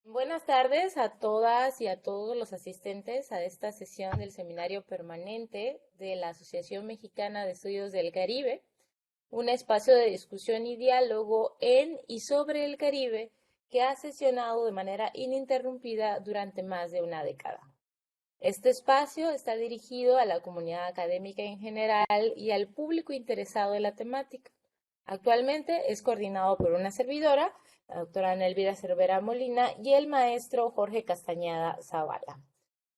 Buenas tardes a todas y a todos los asistentes a esta sesión del seminario permanente de la Asociación Mexicana de Estudios del Caribe, un espacio de discusión y diálogo en y sobre el Caribe que ha sesionado de manera ininterrumpida durante más de una década. Este espacio está dirigido a la comunidad académica en general y al público interesado en la temática. Actualmente es coordinado por una servidora, la doctora Nelvira Cervera Molina, y el maestro Jorge Castañeda Zavala.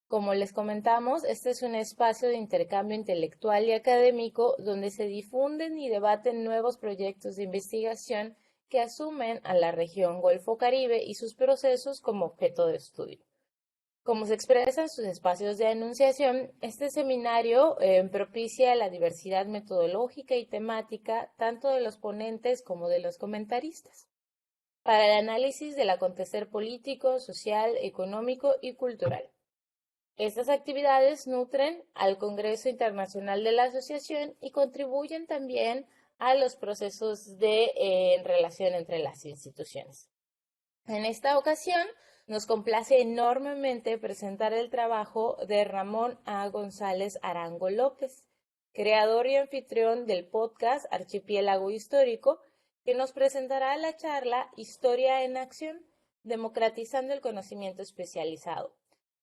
Como les comentamos, este es un espacio de intercambio intelectual y académico donde se difunden y debaten nuevos proyectos de investigación que asumen a la región Golfo Caribe y sus procesos como objeto de estudio. Como se expresa en sus espacios de enunciación, este seminario propicia la diversidad metodológica y temática tanto de los ponentes como de los comentaristas para el análisis del acontecer político, social, económico y cultural. Estas actividades nutren al Congreso Internacional de la Asociación y contribuyen también a los procesos de relación entre las instituciones. En esta ocasión, nos complace enormemente presentar el trabajo de Ramón A. González Arango López, creador y anfitrión del podcast Archipiélago Histórico, que nos presentará la charla Historia en Acción, democratizando el conocimiento especializado,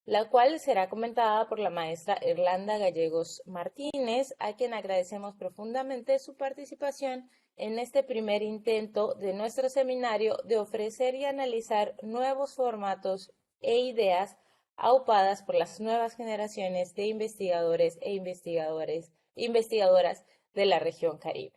la cual será comentada por la maestra Irlanda Gallegos Martínez, a quien agradecemos profundamente su participación en este primer intento de nuestro seminario de ofrecer y analizar nuevos formatos e ideas aupadas por las nuevas generaciones de investigadores e investigadoras de la región Caribe.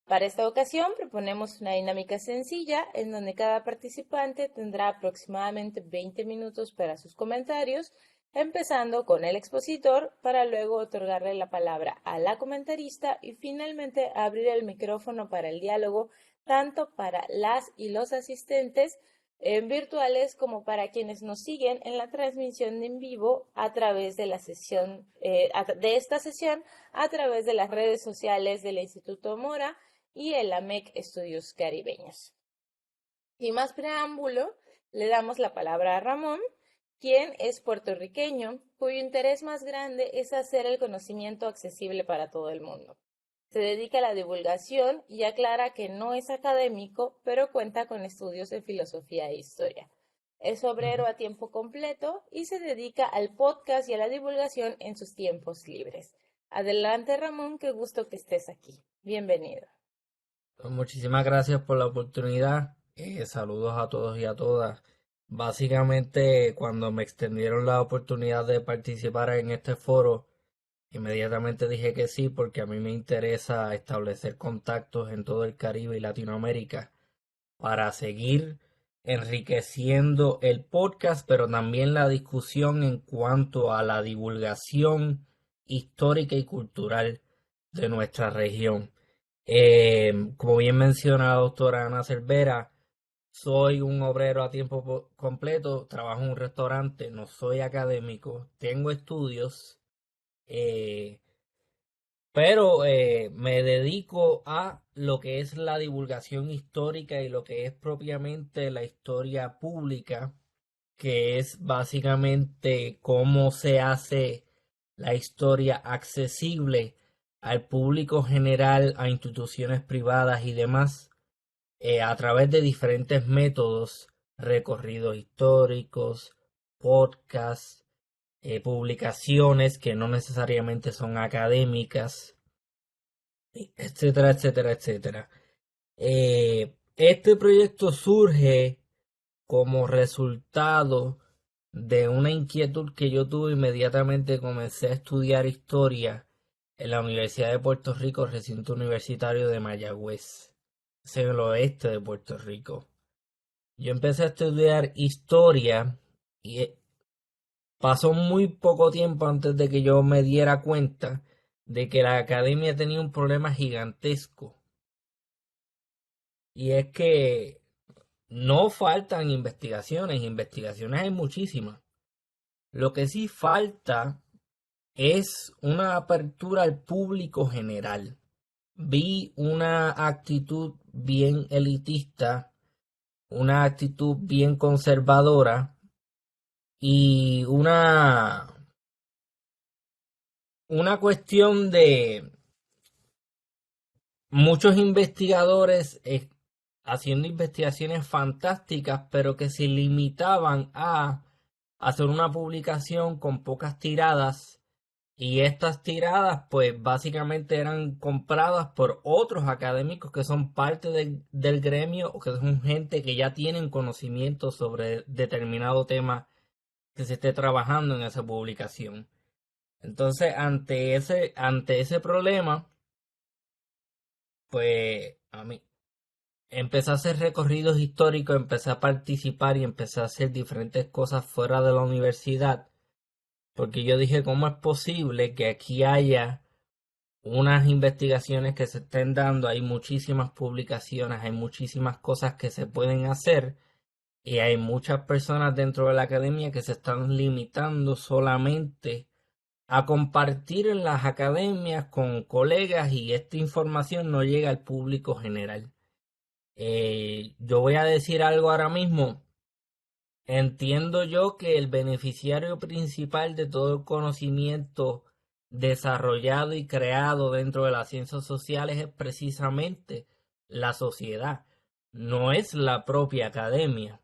Para esta ocasión proponemos una dinámica sencilla en donde cada participante tendrá aproximadamente 20 minutos para sus comentarios, empezando con el expositor para luego otorgarle la palabra a la comentarista y finalmente abrir el micrófono para el diálogo tanto para las y los asistentes virtuales como para quienes nos siguen en la transmisión en vivo a través de la sesión de esta sesión a través de las redes sociales del Instituto Mora y el AMEC Estudios Caribeños. Sin más preámbulo, le damos la palabra a Ramón, quien es puertorriqueño, cuyo interés más grande es hacer el conocimiento accesible para todo el mundo. Se dedica a la divulgación y aclara que no es académico, pero cuenta con estudios de filosofía e historia. Es obrero a tiempo completo y se dedica al podcast y a la divulgación en sus tiempos libres. Adelante, Ramón, qué gusto que estés aquí. Bienvenido. Muchísimas gracias por la oportunidad. Saludos a todos y a todas. Básicamente, cuando me extendieron la oportunidad de participar en este foro, inmediatamente dije que sí, porque a mí me interesa establecer contactos en todo el Caribe y Latinoamérica para seguir enriqueciendo el podcast, pero también la discusión en cuanto a la divulgación histórica y cultural de nuestra región. Como bien menciona la doctora Ana Cervera, soy un obrero a tiempo completo, trabajo en un restaurante, no soy académico, tengo estudios, eh, pero me dedico a lo que es la divulgación histórica y lo que es propiamente la historia pública, que es básicamente cómo se hace la historia accesible al público general, a instituciones privadas y demás, a través de diferentes métodos, recorridos históricos, podcasts, publicaciones que no necesariamente son académicas, etcétera, etcétera, etcétera. Este proyecto surge como resultado de una inquietud que yo tuve. Inmediatamente comencé a estudiar historia en la Universidad de Puerto Rico, recinto universitario de Mayagüez, es en el oeste de Puerto Rico. Yo empecé a estudiar historia y pasó muy poco tiempo antes de que yo me diera cuenta de que la academia tenía un problema gigantesco. Y es que no faltan investigaciones, investigaciones hay muchísimas. Lo que sí falta es una apertura al público general. Vi una actitud bien elitista, una actitud bien conservadora y una cuestión de muchos investigadores haciendo investigaciones fantásticas, pero que se limitaban a hacer una publicación con pocas tiradas y estas tiradas pues básicamente eran compradas por otros académicos que son parte del gremio o que son gente que ya tienen conocimiento sobre determinado tema que se esté trabajando en esa publicación. Entonces, ante ese problema, pues a mí empecé a hacer recorridos históricos, empecé a participar y empecé a hacer diferentes cosas fuera de la universidad, porque yo dije, ¿cómo es posible que aquí haya unas investigaciones que se estén dando? Hay muchísimas publicaciones, hay muchísimas cosas que se pueden hacer y hay muchas personas dentro de la academia que se están limitando solamente a compartir en las academias con colegas y esta información no llega al público general. Yo voy a decir algo ahora mismo. Entiendo yo que el beneficiario principal de todo el conocimiento desarrollado y creado dentro de las ciencias sociales es precisamente la sociedad, no es la propia academia.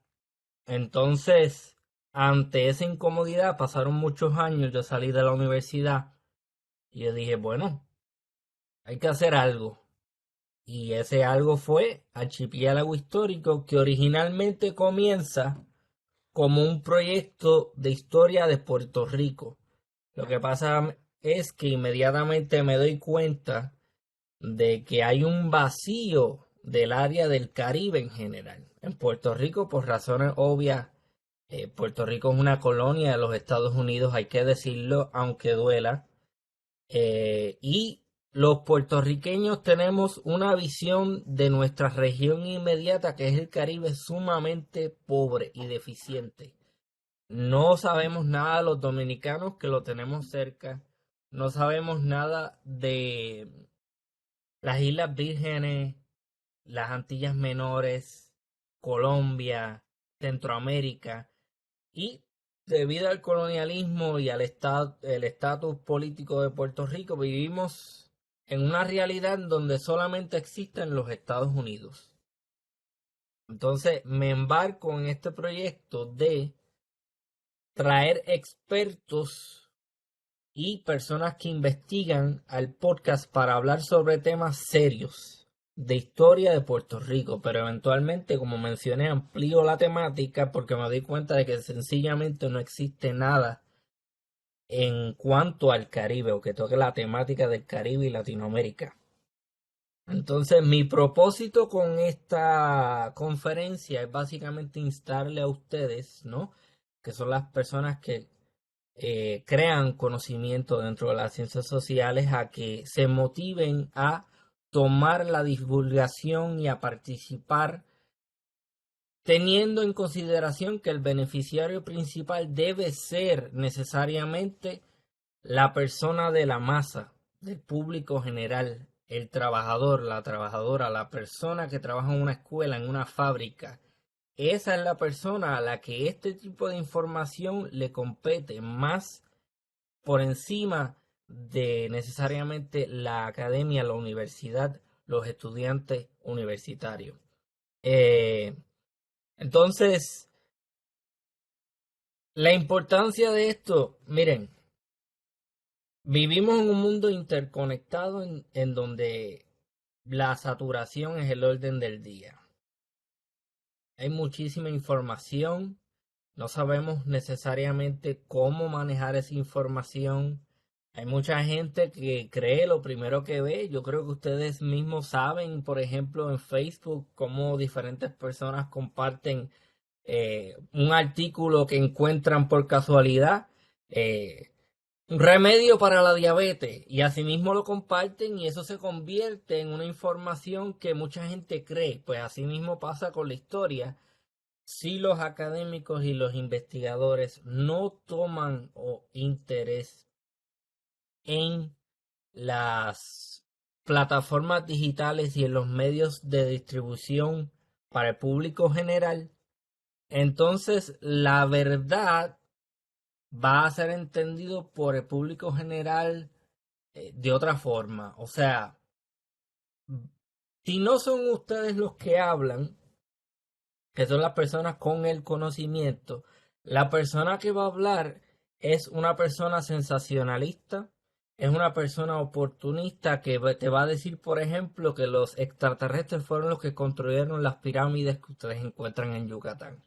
Entonces, ante esa incomodidad, pasaron muchos años, yo salí de la universidad y yo dije, bueno, hay que hacer algo. Y ese algo fue Archipiélago Histórico, que originalmente comienza como un proyecto de historia de Puerto Rico. Lo que pasa es que inmediatamente me doy cuenta de que hay un vacío del área del Caribe en general. En Puerto Rico, por razones obvias, Puerto Rico es una colonia de los Estados Unidos, hay que decirlo, aunque duela. Y los puertorriqueños tenemos una visión de nuestra región inmediata, que es el Caribe, sumamente pobre y deficiente. No sabemos nada de los dominicanos que lo tenemos cerca. No sabemos nada de las Islas Vírgenes, las Antillas Menores, Colombia, Centroamérica. Y debido al colonialismo y al el estatus político de Puerto Rico, vivimos en una realidad donde solamente existen los Estados Unidos. Entonces me embarco en este proyecto de traer expertos y personas que investigan al podcast para hablar sobre temas serios de historia de Puerto Rico, pero eventualmente, como mencioné, amplío la temática porque me doy cuenta de que sencillamente no existe nada en cuanto al Caribe o que toque la temática del Caribe y Latinoamérica. Entonces, mi propósito con esta conferencia es básicamente instarle a ustedes, ¿no? Que son las personas que crean conocimiento dentro de las ciencias sociales, a que se motiven a tomar la divulgación y a participar, teniendo en consideración que el beneficiario principal debe ser necesariamente la persona de la masa, del público general, el trabajador, la trabajadora, la persona que trabaja en una escuela, en una fábrica. Esa es la persona a la que este tipo de información le compete más por encima de necesariamente la academia, la universidad, los estudiantes universitarios. Eh, entonces, la importancia de esto, miren, vivimos en un mundo interconectado en donde la saturación es el orden del día. Hay muchísima información, no sabemos necesariamente cómo manejar esa información. Hay mucha gente que cree lo primero que ve. Yo creo que ustedes mismos saben, por ejemplo, en Facebook, cómo diferentes personas comparten un artículo que encuentran por casualidad. Un remedio para la diabetes y asimismo lo comparten y eso se convierte en una información que mucha gente cree. Pues asimismo pasa con la historia. Si los académicos y los investigadores no toman interés en las plataformas digitales y en los medios de distribución para el público general, entonces la verdad va a ser entendido por el público general de otra forma. O sea, si no son ustedes los que hablan, que son las personas con el conocimiento, la persona que va a hablar es una persona sensacionalista, es una persona oportunista que te va a decir, por ejemplo, que los extraterrestres fueron los que construyeron las pirámides que ustedes encuentran en Yucatán.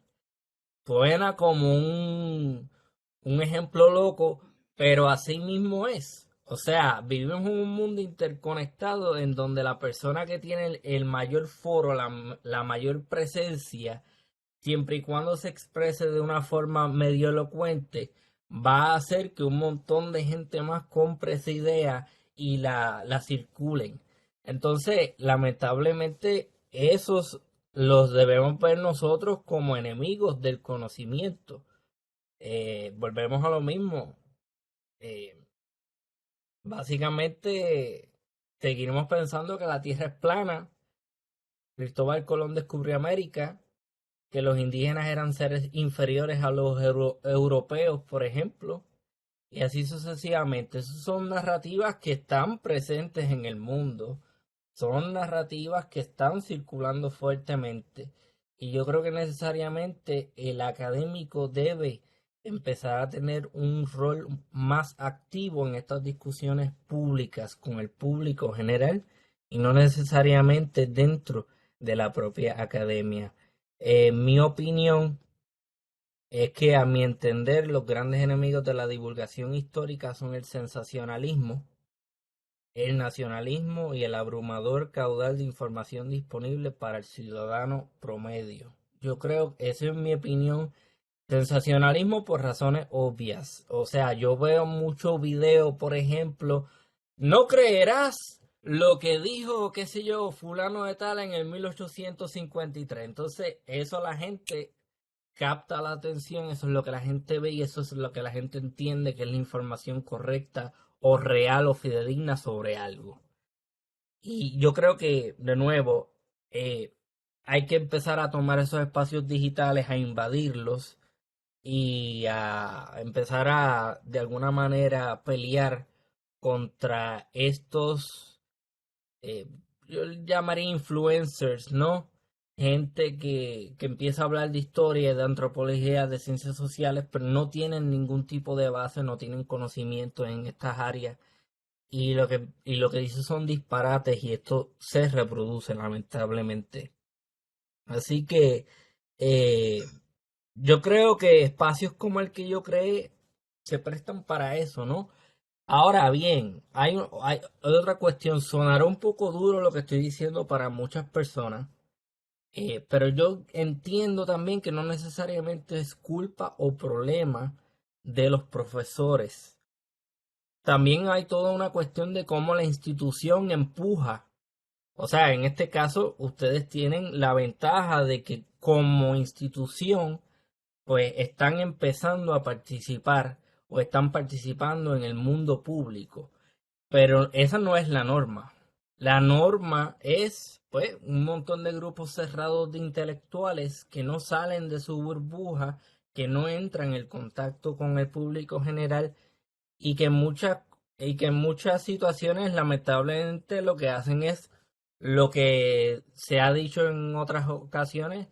Suena como un ejemplo loco, pero así mismo es. O sea, vivimos en un mundo interconectado en donde la persona que tiene el mayor foro, la mayor presencia, siempre y cuando se exprese de una forma medio elocuente, va a hacer que un montón de gente más compre esa idea y la circulen. Entonces, lamentablemente, esos los debemos ver nosotros como enemigos del conocimiento. Volvemos a lo mismo. Eh, Básicamente, seguiremos pensando que la Tierra es plana. Cristóbal Colón descubrió América, que los indígenas eran seres inferiores a los europeos, por ejemplo, y así sucesivamente. Esas son narrativas que están presentes en el mundo, son narrativas que están circulando fuertemente, y yo creo que necesariamente el académico debe empezar a tener un rol más activo en estas discusiones públicas con el público general y no necesariamente dentro de la propia academia. Mi opinión es que, a mi entender, los grandes enemigos de la divulgación histórica son el sensacionalismo, el nacionalismo y el abrumador caudal de información disponible para el ciudadano promedio. Yo creo, esa es mi opinión. Sensacionalismo por razones obvias. O sea, yo veo mucho video, por ejemplo, no creerás lo que dijo, qué sé yo, fulano de tal en el 1853. Entonces, eso la gente capta la atención, eso es lo que la gente ve y eso es lo que la gente entiende que es la información correcta o real o fidedigna sobre algo. Y yo creo que, de nuevo, hay que empezar a tomar esos espacios digitales, a invadirlos y a empezar a, de alguna manera, pelear contra estos, eh, yo llamaría influencers, ¿no? Gente que empieza a hablar de historia, de antropología, de ciencias sociales, pero no tienen ningún tipo de base, no tienen conocimiento en estas áreas y lo que dice son disparates y esto se reproduce lamentablemente. Así que eh, yo creo que espacios como el que yo creé se prestan para eso, ¿no? Ahora bien, hay otra cuestión. Sonará un poco duro lo que estoy diciendo para muchas personas, pero yo entiendo también que no necesariamente es culpa o problema de los profesores. También hay toda una cuestión de cómo la institución empuja. O sea, en este caso, ustedes tienen la ventaja de que como institución pues están empezando a participar o están participando en el mundo público. Pero esa no es la norma. La norma es, pues, un montón de grupos cerrados de intelectuales que no salen de su burbuja, que no entran en contacto con el público general y que en muchas situaciones, lamentablemente, lo que hacen es lo que se ha dicho en otras ocasiones,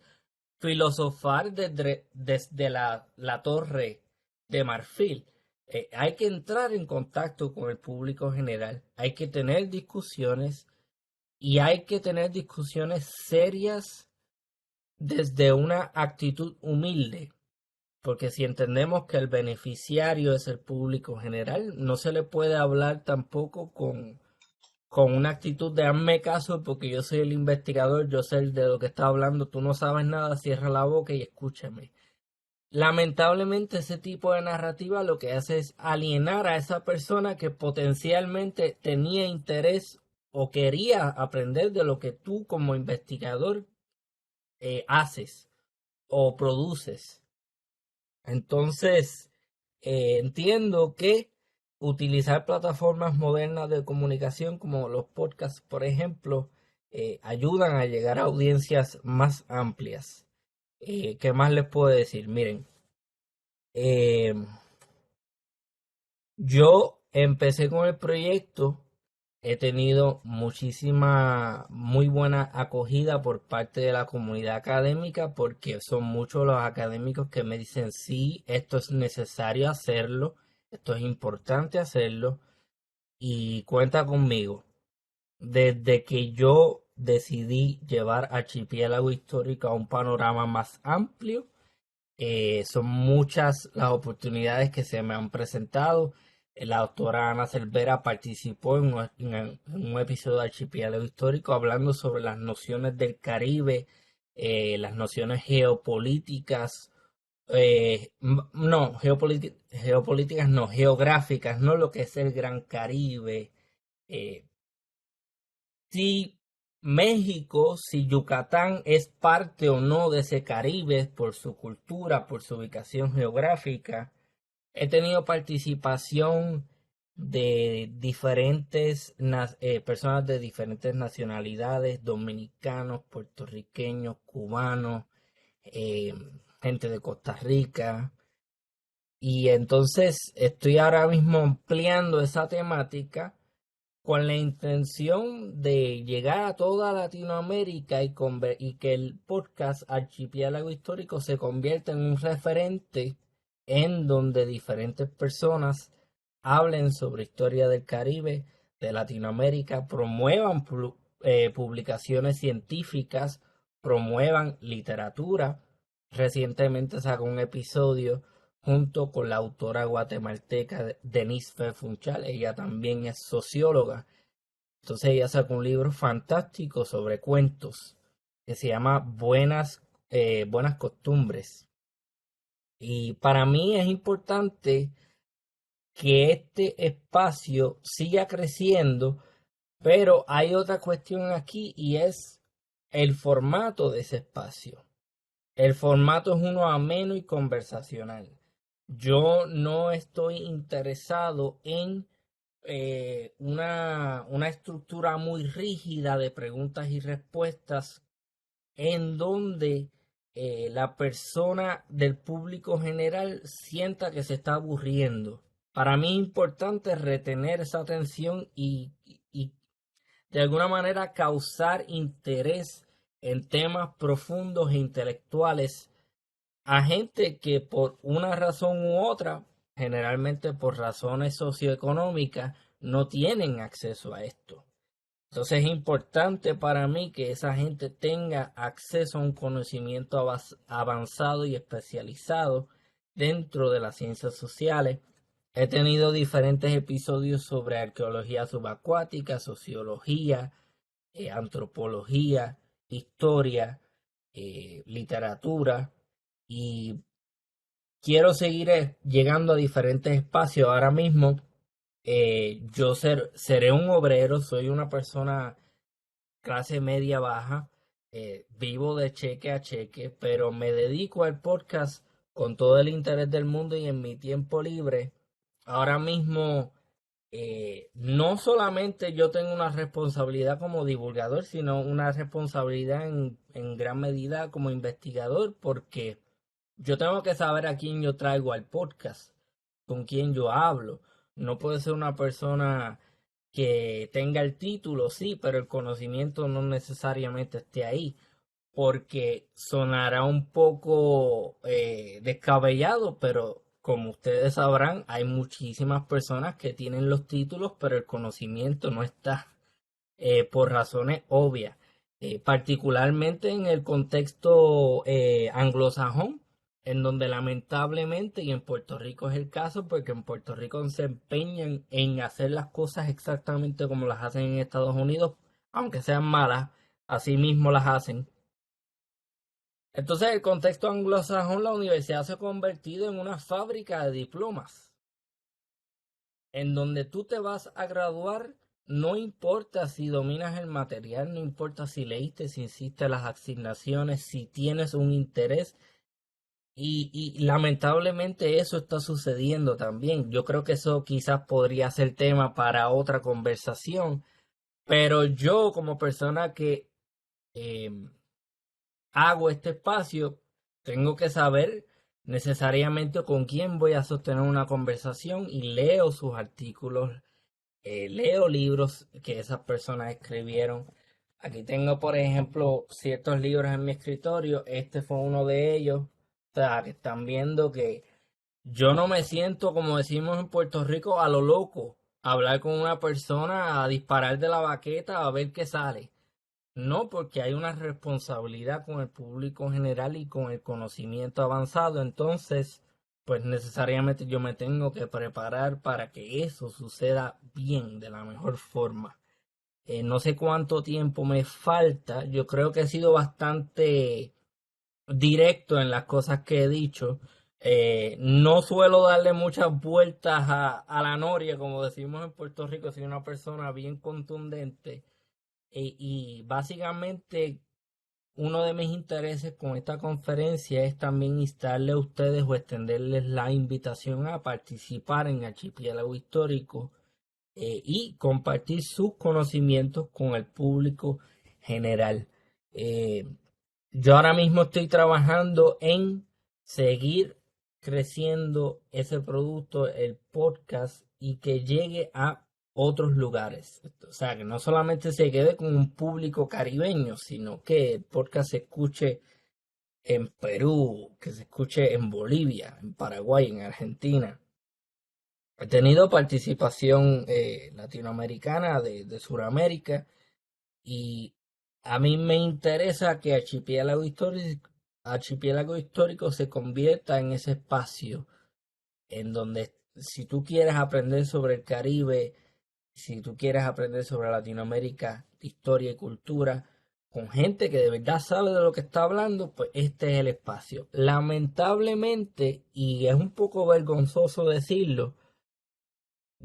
filosofar desde la torre de marfil. Hay que entrar en contacto con el público general, hay que tener discusiones y hay que tener discusiones serias desde una actitud humilde, porque si entendemos que el beneficiario es el público general, no se le puede hablar tampoco con una actitud de hazme caso porque yo soy el investigador, yo sé de lo que está hablando, tú no sabes nada, cierra la boca y escúchame. Lamentablemente ese tipo de narrativa lo que hace es alienar a esa persona que potencialmente tenía interés o quería aprender de lo que tú como investigador haces o produces. Entonces, entiendo que utilizar plataformas modernas de comunicación como los podcasts, por ejemplo, ayudan a llegar a audiencias más amplias. ¿Qué más les puedo decir? Miren, eh, yo empecé con el proyecto. He tenido muchísima, muy buena acogida por parte de la comunidad académica porque son muchos los académicos que me dicen, sí, esto es necesario hacerlo, esto es importante hacerlo y cuenta conmigo. Desde que yo decidí llevar Archipiélago Histórico a un panorama más amplio, son muchas las oportunidades que se me han presentado. La doctora Ana Cervera participó en un episodio de Archipiélago Histórico hablando sobre las nociones del Caribe, las nociones geopolíticas, no, geopolíticas no, geográficas, no lo que es el Gran Caribe. eh, si México, si Yucatán es parte o no de ese Caribe por su cultura, por su ubicación geográfica. He tenido participación de diferentes personas de diferentes nacionalidades, dominicanos, puertorriqueños, cubanos, eh, gente de Costa Rica. Y entonces estoy ahora mismo ampliando esa temática con la intención de llegar a toda Latinoamérica y que el podcast Archipiélago Histórico se convierta en un referente en donde diferentes personas hablen sobre historia del Caribe, de Latinoamérica, promuevan publicaciones científicas, promuevan literatura. Recientemente sacó un episodio junto con la autora guatemalteca Denise Fe Funchal. Ella también es socióloga. Entonces ella sacó un libro fantástico sobre cuentos que se llama Buenas Costumbres. Y para mí es importante que este espacio siga creciendo, pero hay otra cuestión aquí y es el formato de ese espacio. El formato es uno ameno y conversacional. Yo no estoy interesado en una estructura muy rígida de preguntas y respuestas en donde la persona del público general sienta que se está aburriendo. Para mí es importante retener esa atención y de alguna manera causar interés en temas profundos e intelectuales a gente que por una razón u otra, generalmente por razones socioeconómicas, no tienen acceso a esto. Entonces es importante para mí que esa gente tenga acceso a un conocimiento avanzado y especializado dentro de las ciencias sociales. He tenido diferentes episodios sobre arqueología subacuática, sociología, antropología, historia, literatura y quiero seguir llegando a diferentes espacios. Ahora mismo seré un obrero, soy una persona clase media baja, vivo de cheque a cheque, pero me dedico al podcast con todo el interés del mundo y en mi tiempo libre. Ahora mismo no solamente yo tengo una responsabilidad como divulgador, sino una responsabilidad en gran medida como investigador, porque yo tengo que saber a quién yo traigo al podcast, con quién yo hablo. No puede ser una persona que tenga el título, sí, pero el conocimiento no necesariamente esté ahí, porque sonará un poco descabellado, pero como ustedes sabrán, hay muchísimas personas que tienen los títulos, pero el conocimiento no está por razones obvias, particularmente en el contexto anglosajón, en donde lamentablemente, y en Puerto Rico es el caso, porque en Puerto Rico se empeñan en hacer las cosas exactamente como las hacen en Estados Unidos, aunque sean malas, así mismo las hacen. Entonces, en el contexto anglosajón, la universidad se ha convertido en una fábrica de diplomas, en donde tú te vas a graduar, no importa si dominas el material, no importa si leíste, si hiciste las asignaciones, si tienes un interés. Y lamentablemente eso está sucediendo también. Yo creo que eso quizás podría ser tema para otra conversación, Pero yo como persona que em, hago este espacio, tengo que saber necesariamente con quién voy a sostener una conversación y leo sus artículos, leo libros que esas personas escribieron. Aquí tengo, por ejemplo, ciertos libros en mi escritorio. Este fue uno de ellos. O sea, que están viendo que yo no me siento, como decimos en Puerto Rico, a lo loco. A hablar con una persona, a disparar de la baqueta, a ver qué sale. No, porque hay una responsabilidad con el público general y con el conocimiento avanzado. Entonces, pues necesariamente yo me tengo que preparar para que eso suceda bien, de la mejor forma. No sé cuánto tiempo me falta. Yo creo que he sido bastante directo en las cosas que he dicho. No suelo darle muchas vueltas a la noria, como decimos en Puerto Rico. Soy una persona bien contundente. Y básicamente uno de mis intereses con esta conferencia es también instarle a ustedes o extenderles la invitación a participar en Archipiélago Histórico y compartir sus conocimientos con el público general. Eh, yo ahora mismo estoy trabajando en seguir creciendo ese producto, el podcast, y que llegue a otros lugares. O sea, que no solamente se quede con un público caribeño, sino que el podcast se escuche en Perú, que se escuche en Bolivia, en Paraguay, en Argentina. He tenido participación latinoamericana de Sudamérica y a mí me interesa que Archipiélago Histórico se convierta en ese espacio en donde si tú quieres aprender sobre el Caribe, si tú quieres aprender sobre Latinoamérica, historia y cultura, con gente que de verdad sabe de lo que está hablando, pues este es el espacio. Lamentablemente, y es un poco vergonzoso decirlo,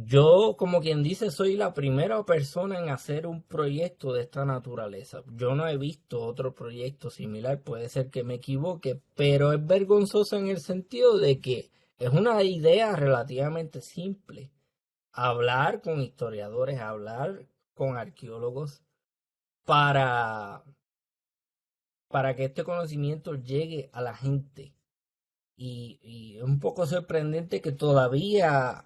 yo, como quien dice, soy la primera persona en hacer un proyecto de esta naturaleza. Yo no he visto otro proyecto similar, puede ser que me equivoque, pero es vergonzoso en el sentido de que es una idea relativamente simple. Hablar con historiadores, hablar con arqueólogos para, para que este conocimiento llegue a la gente. Y es un poco sorprendente que todavía,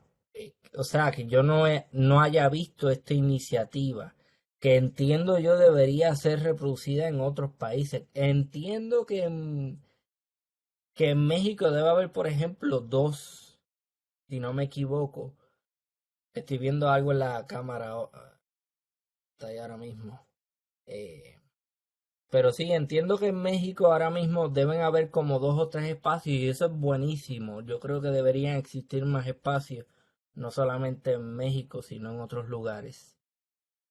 o sea, que yo no haya visto esta iniciativa, que entiendo yo debería ser reproducida en otros países. Entiendo que en México debe haber, por ejemplo, dos, si no me equivoco. Estoy viendo algo en la cámara, está ahí ahora mismo. Eh, Pero sí, entiendo que en México ahora mismo deben haber como dos o tres espacios y eso es buenísimo. Yo creo que deberían existir más espacios, no solamente en México, sino en otros lugares.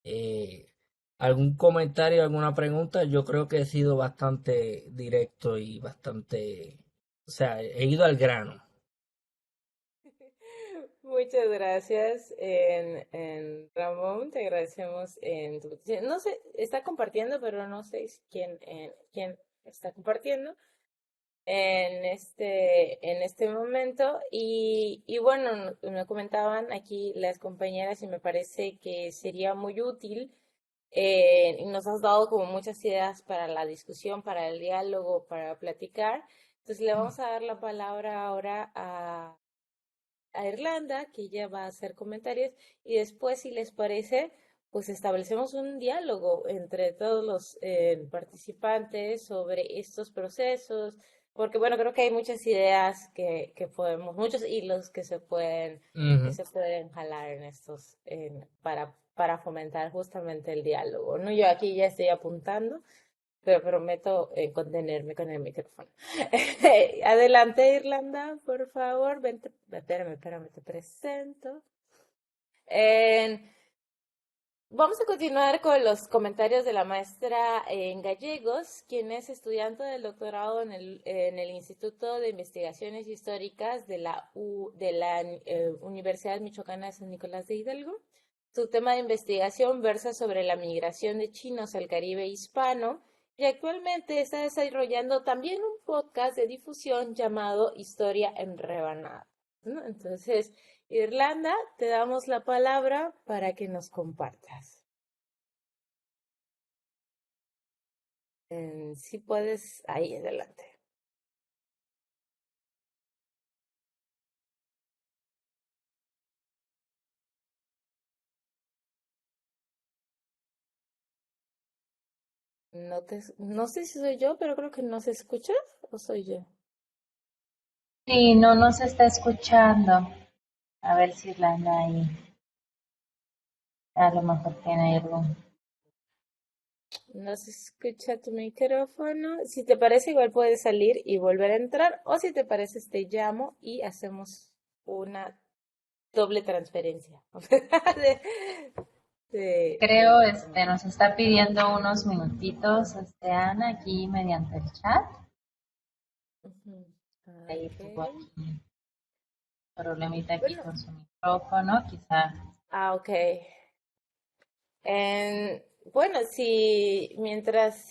Eh, ¿Algún comentario, alguna pregunta? Yo creo que he sido bastante directo y bastante, o sea, he ido al grano. Muchas gracias, Ramón. Te agradecemos no sé, está compartiendo, pero no sé quién está compartiendo en este momento. Y bueno, me comentaban aquí las compañeras y me parece que sería muy útil. Y nos has dado como muchas ideas para la discusión, para el diálogo, para platicar. Entonces le vamos a dar la palabra ahora a Irlanda, que ella va a hacer comentarios, y después, si les parece, pues establecemos un diálogo entre todos los participantes sobre estos procesos, porque bueno, creo que hay muchas ideas que podemos, muchos hilos que Ujú. se pueden jalar en para fomentar justamente el diálogo, ¿no? Yo aquí ya estoy apuntando, pero prometo contenerme con el micrófono. Adelante, Irlanda, por favor. Vente, espérame, te presento. En- Vamos a continuar con los comentarios de la maestra en gallegos, quien es estudiante del doctorado en el Instituto de Investigaciones Históricas de la Universidad Michoacana de San Nicolás de Hidalgo. Su tema de investigación versa sobre la migración de chinos al Caribe hispano y actualmente está desarrollando también un podcast de difusión llamado Historia en Rebanada, ¿no? Entonces, Irlanda, te damos la palabra para que nos compartas. Si puedes, ahí adelante. No sé si soy yo, pero creo que no se escucha o soy yo. Sí, no nos está escuchando. A ver si Irlanda ahí. A lo mejor tiene algo. No se escucha tu micrófono. Si te parece, igual puedes salir y volver a entrar. O si te parece, te llamo y hacemos una doble transferencia. De, Creo, de- nos está pidiendo unos minutitos, Ana, aquí mediante el chat. Ujú. Ahí tuvo Ok. aquí problemita aquí Bueno, con su micrófono, quizá. ok. Bueno, si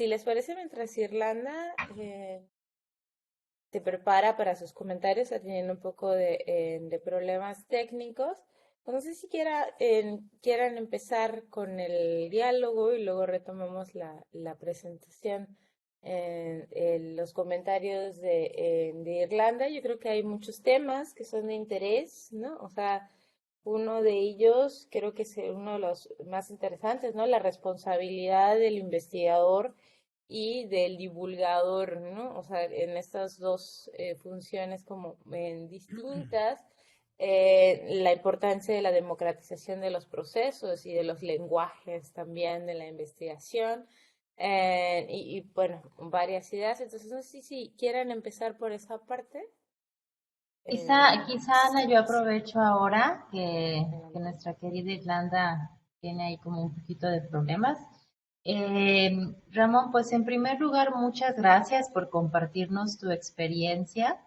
les parece, mientras Irlanda se prepara para sus comentarios, está teniendo un poco de problemas técnicos. No sé si quieran empezar con el diálogo y luego retomamos la presentación. En los comentarios de Irlanda, yo creo que hay muchos temas que son de interés, ¿no? O sea, uno de ellos creo que es uno de los más interesantes, ¿no? La responsabilidad del investigador y del divulgador, ¿no? O sea, en estas dos funciones como en distintas, la importancia de la democratización de los procesos y de los lenguajes también de la investigación, bueno, varias ideas. Entonces, no sé si quieran empezar por esa parte. Quizá Ana, yo aprovecho ahora que Adelante. nuestra querida Irlanda tiene ahí como un poquito de problemas. Ramón, pues en primer lugar, muchas gracias por compartirnos tu experiencia.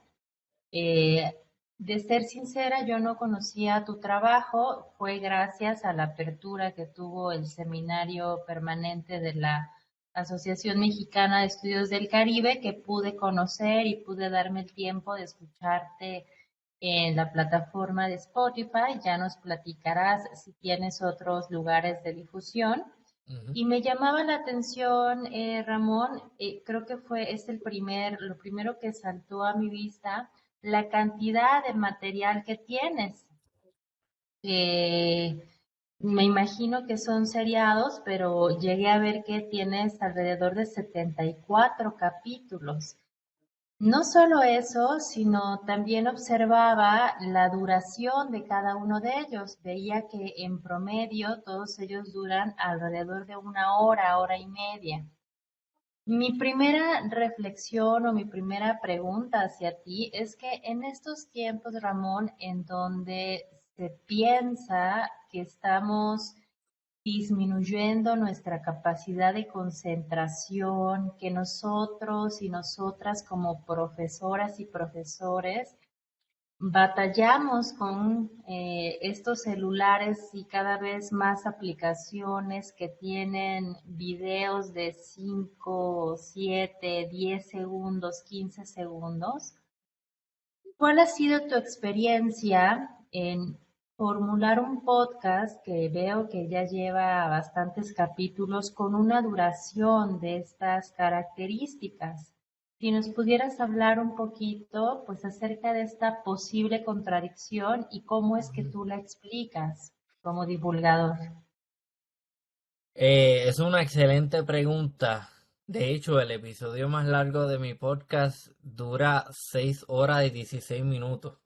Eh, de ser sincera, yo no conocía tu trabajo, fue gracias a la apertura que tuvo el seminario permanente de la Asociación Mexicana de Estudios del Caribe que pude conocer y pude darme el tiempo de escucharte en la plataforma de Spotify. Ya nos platicarás si tienes otros lugares de difusión. Ujú. Y me llamaba la atención, Ramón, creo que lo primero que saltó a mi vista, la cantidad de material que tienes. Eh, Me imagino que son seriados, pero llegué a ver que tienes alrededor de 74 capítulos. No solo eso, sino también observaba la duración de cada uno de ellos. Veía que en promedio todos ellos duran alrededor de una hora, hora y media. Mi primera reflexión o mi primera pregunta hacia ti es que en estos tiempos, Ramón, en donde se piensa que estamos disminuyendo nuestra capacidad de concentración, que nosotros y nosotras como profesoras y profesores batallamos con estos celulares y cada vez más aplicaciones que tienen videos de 5, 7, 10 segundos, 15 segundos. ¿Cuál ha sido tu experiencia en formular un podcast que veo que ya lleva bastantes capítulos con una duración de estas características? Si nos pudieras hablar un poquito, pues, acerca de esta posible contradicción y cómo es que Ujú. tú la explicas como divulgador. Es una excelente pregunta. De hecho, el episodio más largo de mi podcast dura 6 horas y 16 minutos.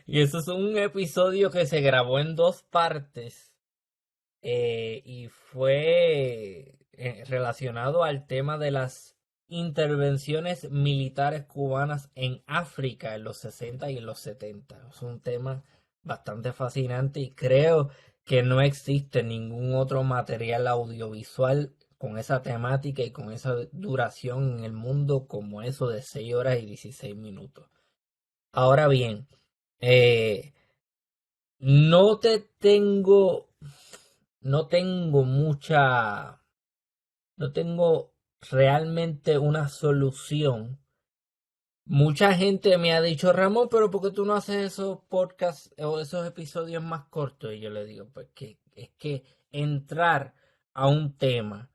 Y eso es un episodio que se grabó en dos partes y fue relacionado al tema de las intervenciones militares cubanas en África en los 60 y en los 70. Es un tema bastante fascinante y creo que no existe ningún otro material audiovisual con esa temática y con esa duración en el mundo como eso de 6 horas y 16 minutos. Ahora bien, eh, no te tengo, no tengo mucha, no tengo realmente una solución. Mucha gente me ha dicho, Ramón, pero ¿por qué tú no haces esos podcasts o esos episodios más cortos? Y yo le digo, pues que es que entrar a un tema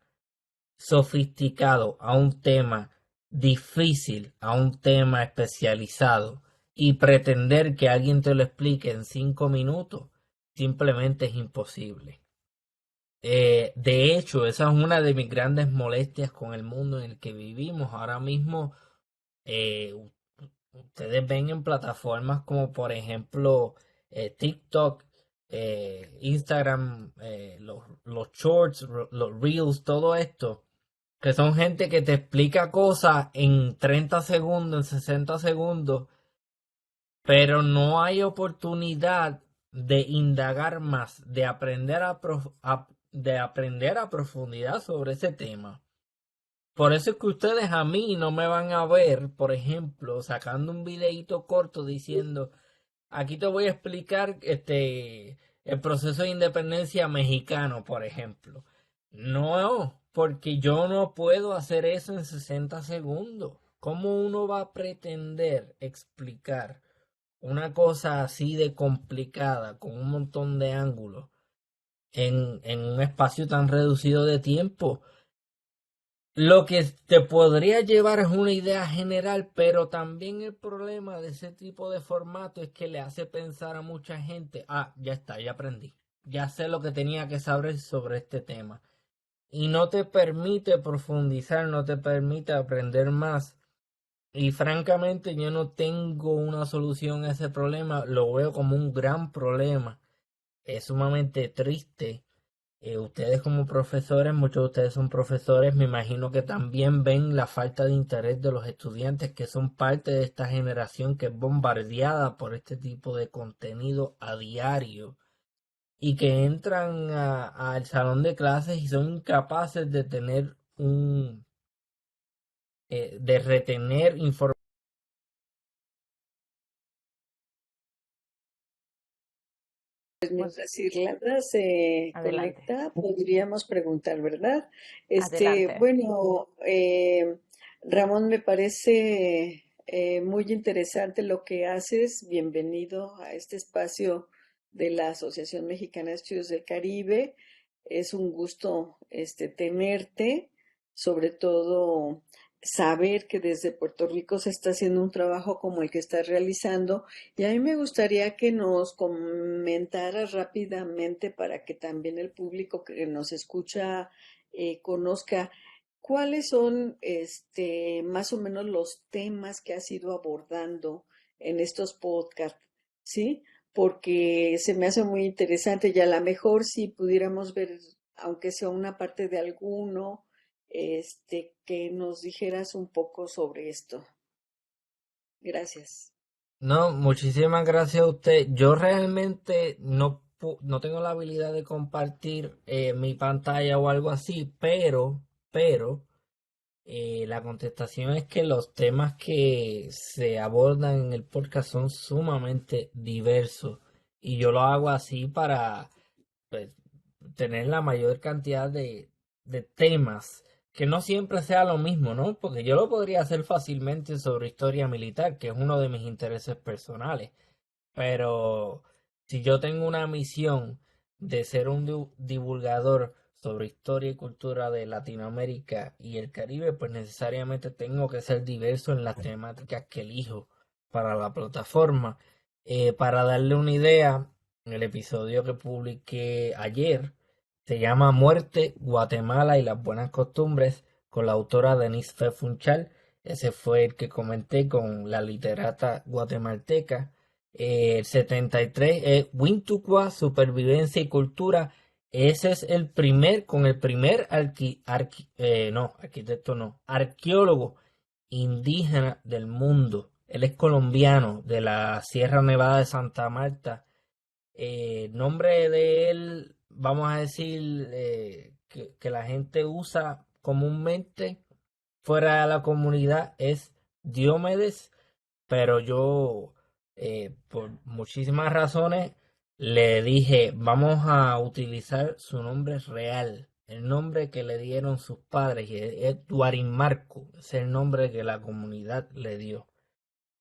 sofisticado, a un tema difícil, a un tema especializado y pretender que alguien te lo explique en 5 minutos simplemente es imposible. De hecho, esa es una de mis grandes molestias con el mundo en el que vivimos. Ahora mismo, ustedes ven en plataformas como por ejemplo TikTok, Instagram, los shorts, los reels, todo esto, que son gente que te explica cosas en 30 segundos, en 60 segundos, pero no hay oportunidad de indagar más, de aprender de aprender a profundidad sobre ese tema. Por eso es que ustedes a mí no me van a ver, por ejemplo, sacando un videíto corto diciendo, aquí te voy a explicar el proceso de independencia mexicano, por ejemplo. No, porque yo no puedo hacer eso en 60 segundos. ¿Cómo uno va a pretender explicar una cosa así de complicada, con un montón de ángulos, en un espacio tan reducido de tiempo? Lo que te podría llevar es una idea general, pero también el problema de ese tipo de formato es que le hace pensar a mucha gente, ya está, ya aprendí, ya sé lo que tenía que saber sobre este tema. Y no te permite profundizar, no te permite aprender más. Y francamente yo no tengo una solución a ese problema, lo veo como un gran problema. Es sumamente triste. Ustedes como profesores, muchos de ustedes son profesores, me imagino que también ven la falta de interés de los estudiantes que son parte de esta generación que es bombardeada por este tipo de contenido a diario y que entran al salón de clases y son incapaces de tener de retener información. Mientras Irlanda se Adelante, conecta, podríamos preguntar, ¿verdad? adelante. Bueno, Ramón, me parece muy interesante lo que haces. Bienvenido a este espacio de la Asociación Mexicana de Estudios del Caribe. Es un gusto tenerte, sobre todo saber que desde Puerto Rico se está haciendo un trabajo como el que estás realizando. Y a mí me gustaría que nos comentaras rápidamente para que también el público que nos escucha conozca cuáles son más o menos los temas que has ido abordando en estos podcasts, ¿sí? Porque se me hace muy interesante y a lo mejor si pudiéramos ver, aunque sea una parte de alguno, que nos dijeras un poco sobre esto. Gracias. No, muchísimas gracias a usted. Yo realmente no tengo la habilidad de compartir mi pantalla o algo así, pero la contestación es que los temas que se abordan en el podcast son sumamente diversos y yo lo hago así para pues, tener la mayor cantidad de temas, que no siempre sea lo mismo, ¿no? Porque yo lo podría hacer fácilmente sobre historia militar, que es uno de mis intereses personales, pero si yo tengo una misión de ser un divulgador sobre historia y cultura de Latinoamérica y el Caribe, pues necesariamente tengo que ser diverso en las temáticas que elijo para la plataforma. Para darle una idea, el episodio que publiqué ayer se llama Muerte, Guatemala y las buenas costumbres con la autora Denise Fe Funchal. Ese fue el que comenté con la literata guatemalteca. El 73 es Wintucua, Supervivencia y Cultura. Ese es con el primer arquitecto no, arqueólogo indígena del mundo. Él es colombiano, de la Sierra Nevada de Santa Marta. El nombre de él, vamos a decir, que la gente usa comúnmente fuera de la comunidad, es Diomedes, pero yo, por muchísimas razones, le dije, vamos a utilizar su nombre real, el nombre que le dieron sus padres, y es Duarin Marco, es el nombre que la comunidad le dio.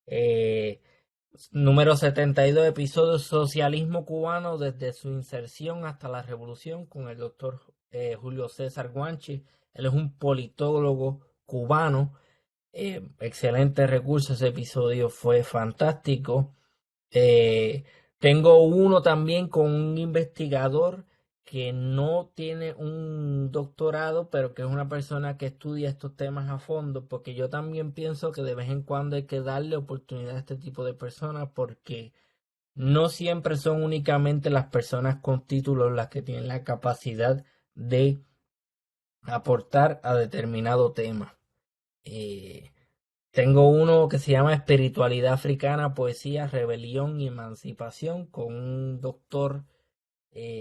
Eh, Número 72, episodio Socialismo cubano desde su inserción hasta la revolución, con el doctor Julio César Guanchi. Él es un politólogo cubano. Excelente recurso, ese episodio fue fantástico. Eh, Tengo uno también con un investigador que no tiene un doctorado, pero que es una persona que estudia estos temas a fondo, porque yo también pienso que de vez en cuando hay que darle oportunidad a este tipo de personas, porque no siempre son únicamente las personas con títulos las que tienen la capacidad de aportar a determinado tema. Eh, Tengo uno que se llama Espiritualidad Africana, Poesía, Rebelión y Emancipación con un doctor,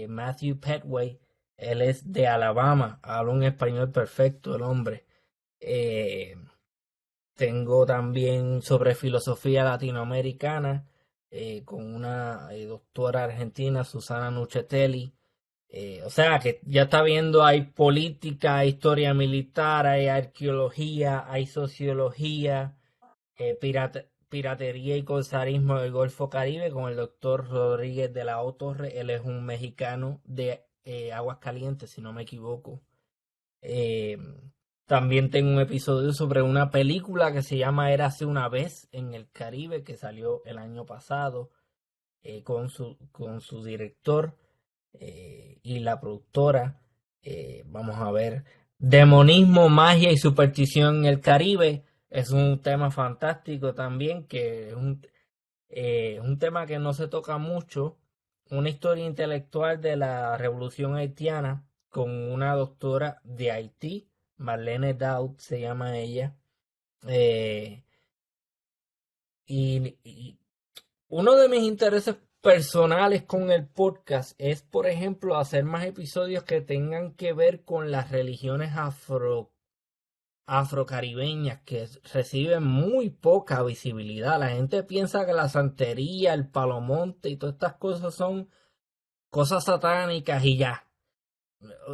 Matthew Petway. Él es de Alabama, habla un español perfecto el hombre. Eh, Tengo también sobre filosofía latinoamericana, con una, doctora argentina, Susana Nuchetelli. O sea que ya está viendo, hay política, hay historia militar, hay arqueología, hay sociología, piratería y corsarismo del Golfo Caribe con el doctor Rodríguez de la O Torre. Él es un mexicano de, Aguascalientes, si no me equivoco. Eh, También tengo un episodio sobre una película que se llama Érase una vez en el Caribe, que salió el año pasado, con su director, y la productora. Vamos a ver. Demonismo, magia y superstición en el Caribe. Es un tema fantástico también, que es un tema que no se toca mucho. Una historia intelectual de la Revolución Haitiana con una doctora de Haití, Marlene Daud se llama ella. Eh, y uno de mis intereses personales con el podcast es, por ejemplo, hacer más episodios que tengan que ver con las religiones afrocaribeñas, que reciben muy poca visibilidad. La gente piensa que la santería, el palomonte y todas estas cosas son cosas satánicas y ya.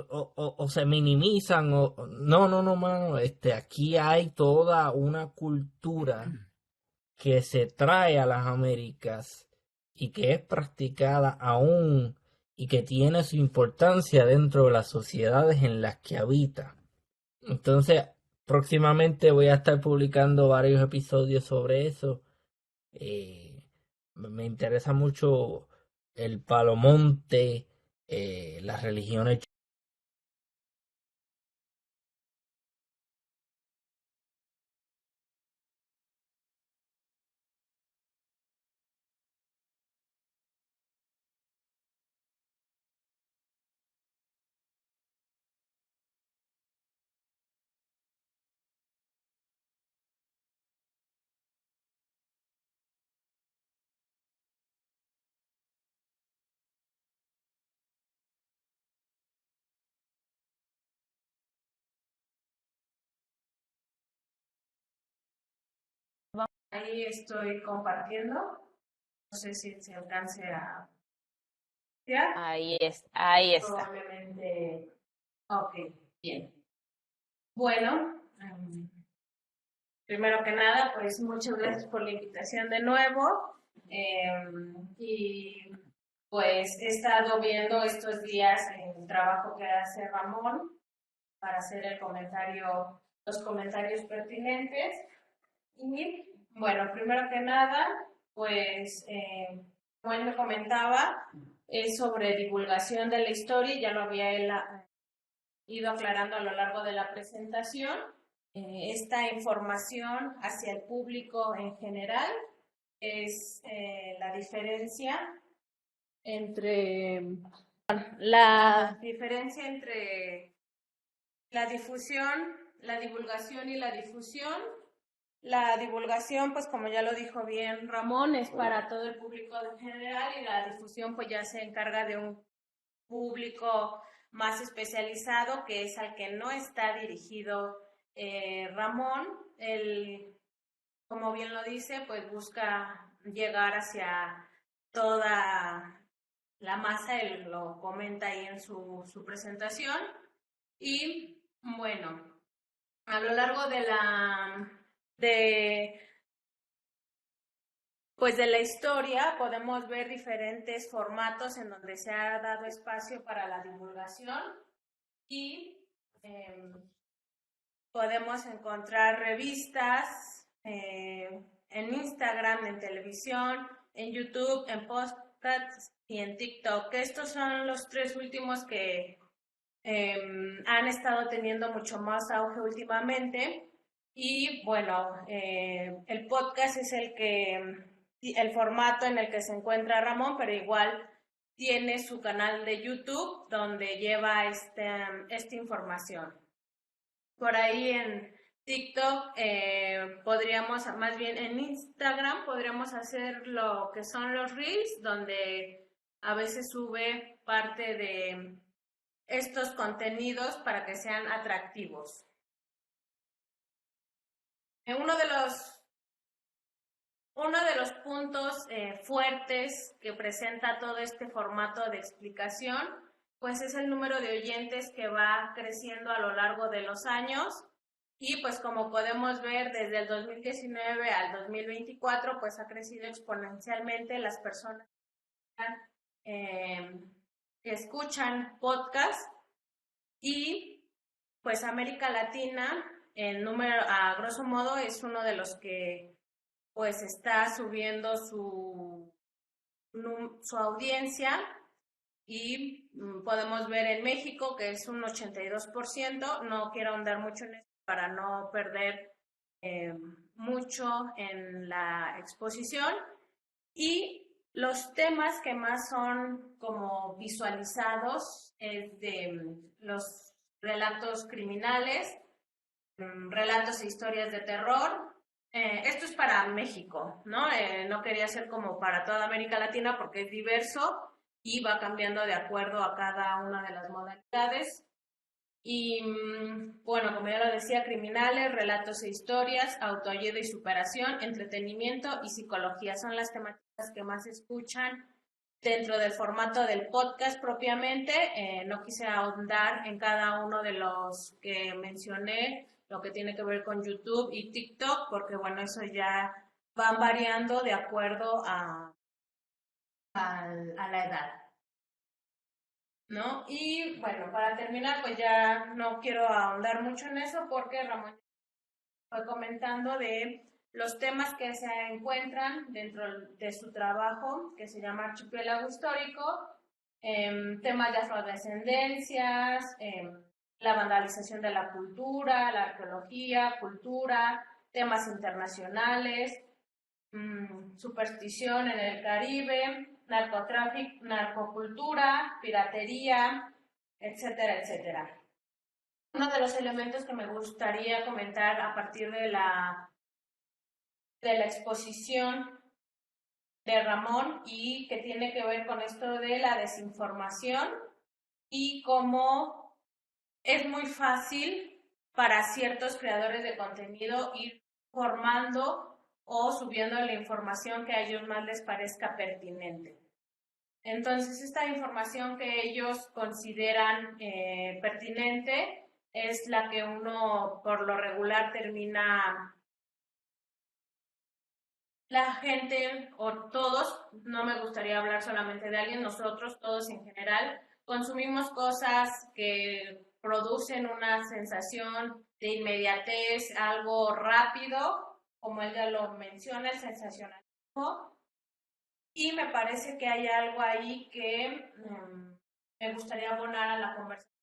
O se minimizan, no, no, no, mano. Aquí hay toda una cultura que se trae a las Américas y que es practicada aún y que tiene su importancia dentro de las sociedades en las que habita. Entonces, próximamente voy a estar publicando varios episodios sobre eso. Me interesa mucho el palomonte, las religiones. Ahí estoy compartiendo. No sé si se alcance a ver. Ahí está. Probablemente. Ok, bien. Bueno, primero que nada, pues muchas gracias por la invitación de nuevo. Y pues he estado viendo estos días el trabajo que hace Ramón para hacer los comentarios pertinentes. Y bueno, primero que nada, pues como él me comentaba, es sobre divulgación de la historia, ya lo había él ido aclarando a lo largo de la presentación. Esta información hacia el público en general es la diferencia entre la difusión, la divulgación y la difusión. La divulgación, pues como ya lo dijo bien Ramón, es para todo el público en general, y la difusión pues ya se encarga de un público más especializado, que es al que no está dirigido Ramón. Él, como bien lo dice, pues busca llegar hacia toda la masa, él lo comenta ahí en su presentación. Y bueno, a lo largo pues de la historia podemos ver diferentes formatos en donde se ha dado espacio para la divulgación. y podemos encontrar revistas en Instagram, en televisión, en YouTube, en podcasts y en TikTok. Estos son los 3 últimos que han estado teniendo mucho más auge últimamente. Y bueno, el podcast es el formato en el que se encuentra Ramón, pero igual tiene su canal de YouTube donde lleva esta información. Por ahí en TikTok más bien en Instagram podríamos hacer lo que son los Reels, donde a veces sube parte de estos contenidos para que sean atractivos. Uno de los puntos fuertes que presenta todo este formato de explicación, pues es el número de oyentes que va creciendo a lo largo de los años y pues como podemos ver desde el 2019 al 2024, pues ha crecido exponencialmente las personas que escuchan podcast y pues América Latina en número, a grosso modo, es uno de los que pues está subiendo su audiencia y podemos ver en México que es un 82%, no quiero ahondar mucho en eso para no perder mucho en la exposición, y los temas que más son como visualizados es de los relatos criminales, relatos e historias de terror. Esto es para México, ¿no? No quería ser como para toda América Latina porque es diverso y va cambiando de acuerdo a cada una de las modalidades. Y bueno, como ya lo decía, criminales, relatos e historias, autoayuda y superación, entretenimiento y psicología son las temáticas que más se escuchan dentro del formato del podcast propiamente. No quise ahondar en cada uno de los que mencioné, lo que tiene que ver con YouTube y TikTok, porque bueno, eso ya van variando de acuerdo a la edad, ¿no? Y bueno, para terminar, pues ya no quiero ahondar mucho en eso porque Ramón fue comentando de los temas que se encuentran dentro de su trabajo, que se llama Archipiélago Histórico, temas de afrodescendencias, la vandalización de la cultura, la arqueología, cultura, temas internacionales, superstición en el Caribe, narcotráfico, narcocultura, piratería, etcétera, etcétera. Uno de los elementos que me gustaría comentar a partir de la exposición de Ramón y que tiene que ver con esto de la desinformación y cómo es muy fácil para ciertos creadores de contenido ir formando o subiendo la información que a ellos más les parezca pertinente. Entonces, esta información que ellos consideran pertinente es la que uno por lo regular termina, la gente o todos, no me gustaría hablar solamente de alguien, nosotros todos en general, consumimos cosas que producen una sensación de inmediatez, algo rápido, como él ya lo menciona, el sensacionalismo. Y me parece que hay algo ahí que me gustaría abonar a la conversación.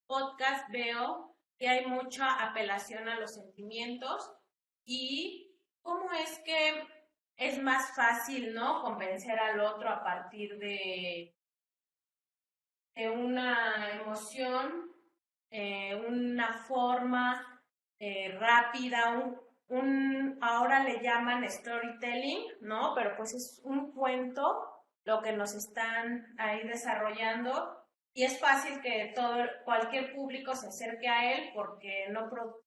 Podcast veo que hay mucha apelación a los sentimientos y cómo es que es más fácil, ¿no?, convencer al otro a partir de una emoción, una forma rápida, ahora le llaman storytelling, ¿no? Pero pues es un cuento lo que nos están ahí desarrollando y es fácil que cualquier público se acerque a él porque no produce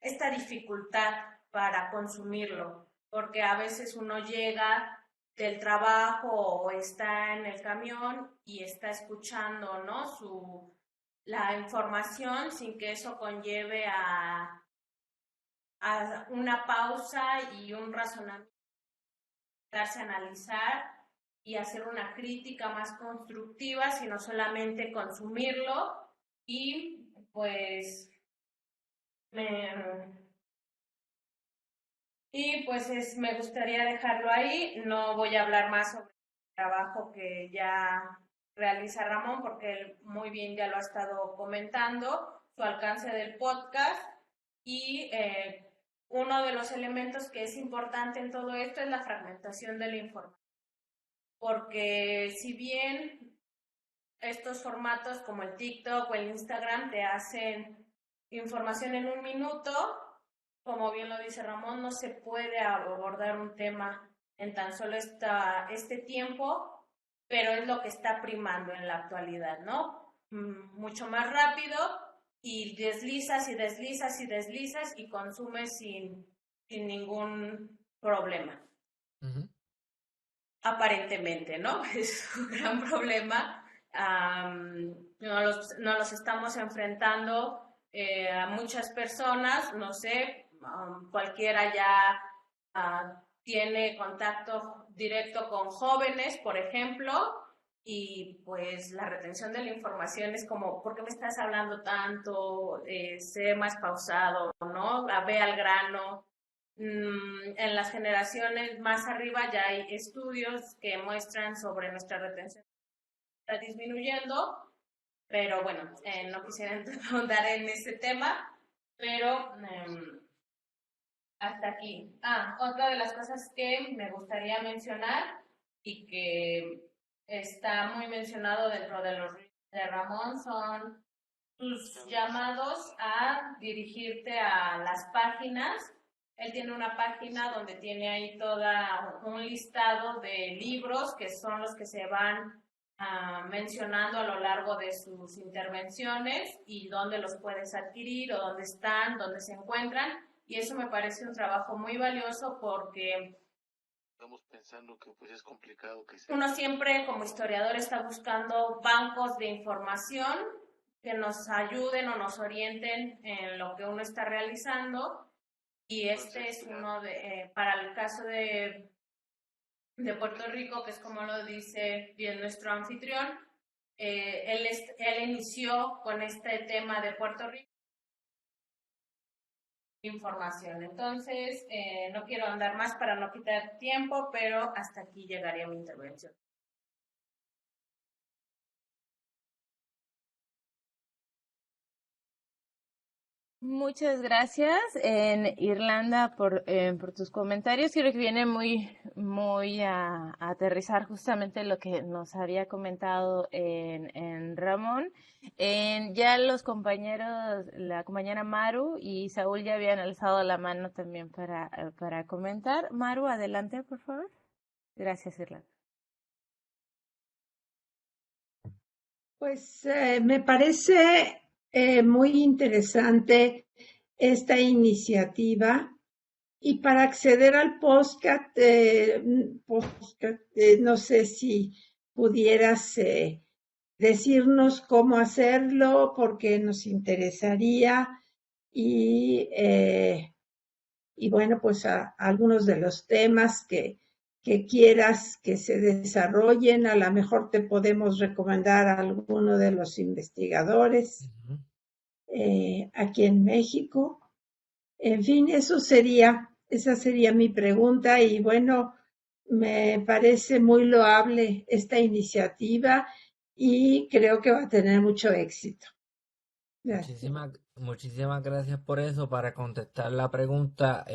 esta dificultad para consumirlo, porque a veces uno llega del trabajo o está en el camión y está escuchando, ¿no?, la información sin que eso conlleve a una pausa y un razonamiento, darse a analizar y hacer una crítica más constructiva, sino solamente consumirlo y pues me gustaría dejarlo ahí. No voy a hablar más sobre el trabajo que ya realiza Ramón, porque él muy bien ya lo ha estado comentando, su alcance del podcast. Y uno de los elementos que es importante en todo esto es la fragmentación de la información. Porque si bien estos formatos como el TikTok o el Instagram te hacen información en un minuto, como bien lo dice Ramón, no se puede abordar un tema en tan solo este tiempo, pero es lo que está primando en la actualidad, ¿no? Mucho más rápido y deslizas y deslizas y deslizas y consumes sin ningún problema. Ujú. Aparentemente, ¿no? Es un gran problema. Nos los estamos enfrentando a muchas personas, no sé, cualquiera ya tiene contacto directo con jóvenes, por ejemplo, y pues la retención de la información es como, ¿por qué me estás hablando tanto? Sé más pausado, ¿no? Ve al grano. En las generaciones más arriba ya hay estudios que muestran sobre nuestra retención está disminuyendo, pero bueno, no quisiera ahondar en ese tema, pero hasta aquí. Otra de las cosas que me gustaría mencionar y que está muy mencionado dentro de los libros de Ramón son tus llamados a dirigirte a las páginas. Él tiene una página donde tiene ahí toda un listado de libros que son los que se van mencionando a lo largo de sus intervenciones y dónde los puedes adquirir o dónde están, dónde se encuentran. Y eso me parece un trabajo muy valioso porque Estamos pensando que pues es complicado que se... uno siempre como historiador está buscando bancos de información que nos ayuden o nos orienten en lo que uno está realizando y este es uno de, para el caso de Puerto Rico, que es como lo dice bien nuestro anfitrión, él inició con este tema de Puerto Rico información. Entonces, no quiero andar más para no quitar tiempo, pero hasta aquí llegaría mi intervención. Muchas gracias, Irlanda, por tus comentarios. Creo que viene muy a aterrizar justamente lo que nos había comentado en Ramón. Ya los compañeros, la compañera Maru y Saúl ya habían alzado la mano también para comentar. Maru, adelante, por favor. Gracias, Irlanda. Pues me parece muy interesante esta iniciativa y para acceder al podcast, no sé si pudieras decirnos cómo hacerlo porque nos interesaría y, y bueno, pues algunos de los temas que quieras que se desarrollen, a lo mejor te podemos recomendar a alguno de los investigadores Ujú. aquí en México. En fin, esa sería mi pregunta y bueno, me parece muy loable esta iniciativa y creo que va a tener mucho éxito. Gracias. Muchísimas gracias por eso. Para contestar la pregunta,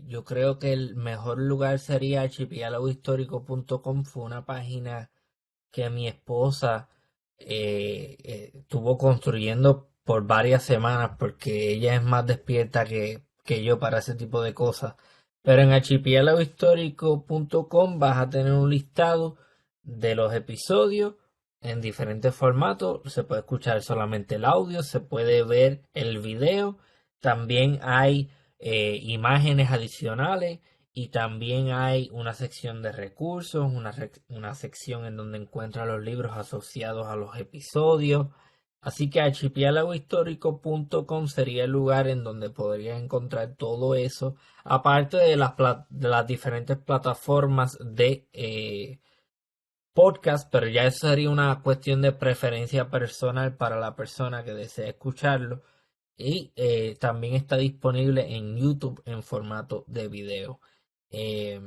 yo creo que el mejor lugar sería archipiélagohistórico.com. Fue una página que mi esposa estuvo construyendo por varias semanas porque ella es más despierta que yo para ese tipo de cosas. Pero en archipiélagohistórico.com vas a tener un listado de los episodios en diferentes formatos. Se puede escuchar solamente el audio, se puede ver el video. También hay imágenes adicionales y también hay una sección de recursos, una sección en donde encuentra los libros asociados a los episodios. Así que archipiélagohistórico.com sería el lugar en donde podrías encontrar todo eso, aparte de las diferentes plataformas podcast, pero ya eso sería una cuestión de preferencia personal para la persona que desee escucharlo. Y también está disponible en YouTube en formato de video. Eh,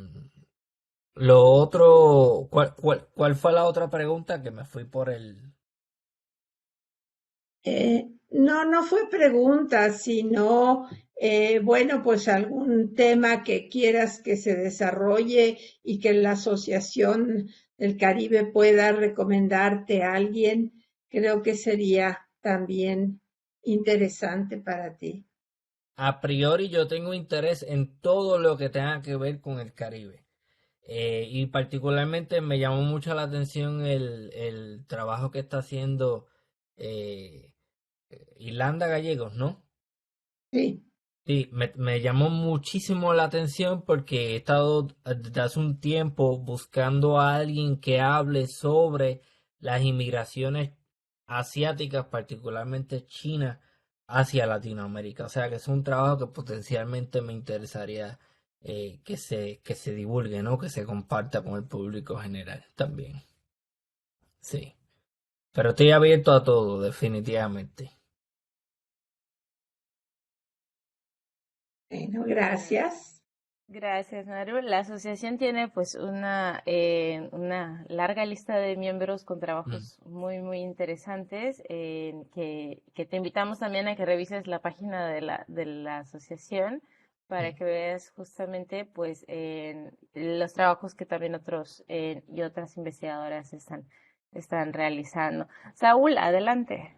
lo otro, ¿cuál fue la otra pregunta? Que me fui por el... No, no fue pregunta, sino, bueno, pues algún tema que quieras que se desarrolle y que la Asociación del Caribe pueda recomendarte a alguien, creo que sería también interesante para ti. A priori yo tengo interés en todo lo que tenga que ver con el Caribe. Y particularmente me llamó mucho la atención el trabajo que está haciendo eh, Irlanda Gallegos, ¿no? Sí. Sí, me llamó muchísimo la atención porque he estado desde hace un tiempo buscando a alguien que hable sobre las inmigraciones asiáticas, particularmente China, hacia Latinoamérica. O sea que es un trabajo que potencialmente me interesaría que se divulgue, ¿no? Que se comparta con el público general también. Sí, pero estoy abierto a todo, definitivamente. Bueno, gracias. Gracias, Maru. La asociación tiene pues una larga lista de miembros con Mm. trabajos muy, muy interesantes, que te invitamos también a que revises la página de la asociación para que veas justamente pues los trabajos que también otros y otras investigadoras están realizando. Saúl, adelante.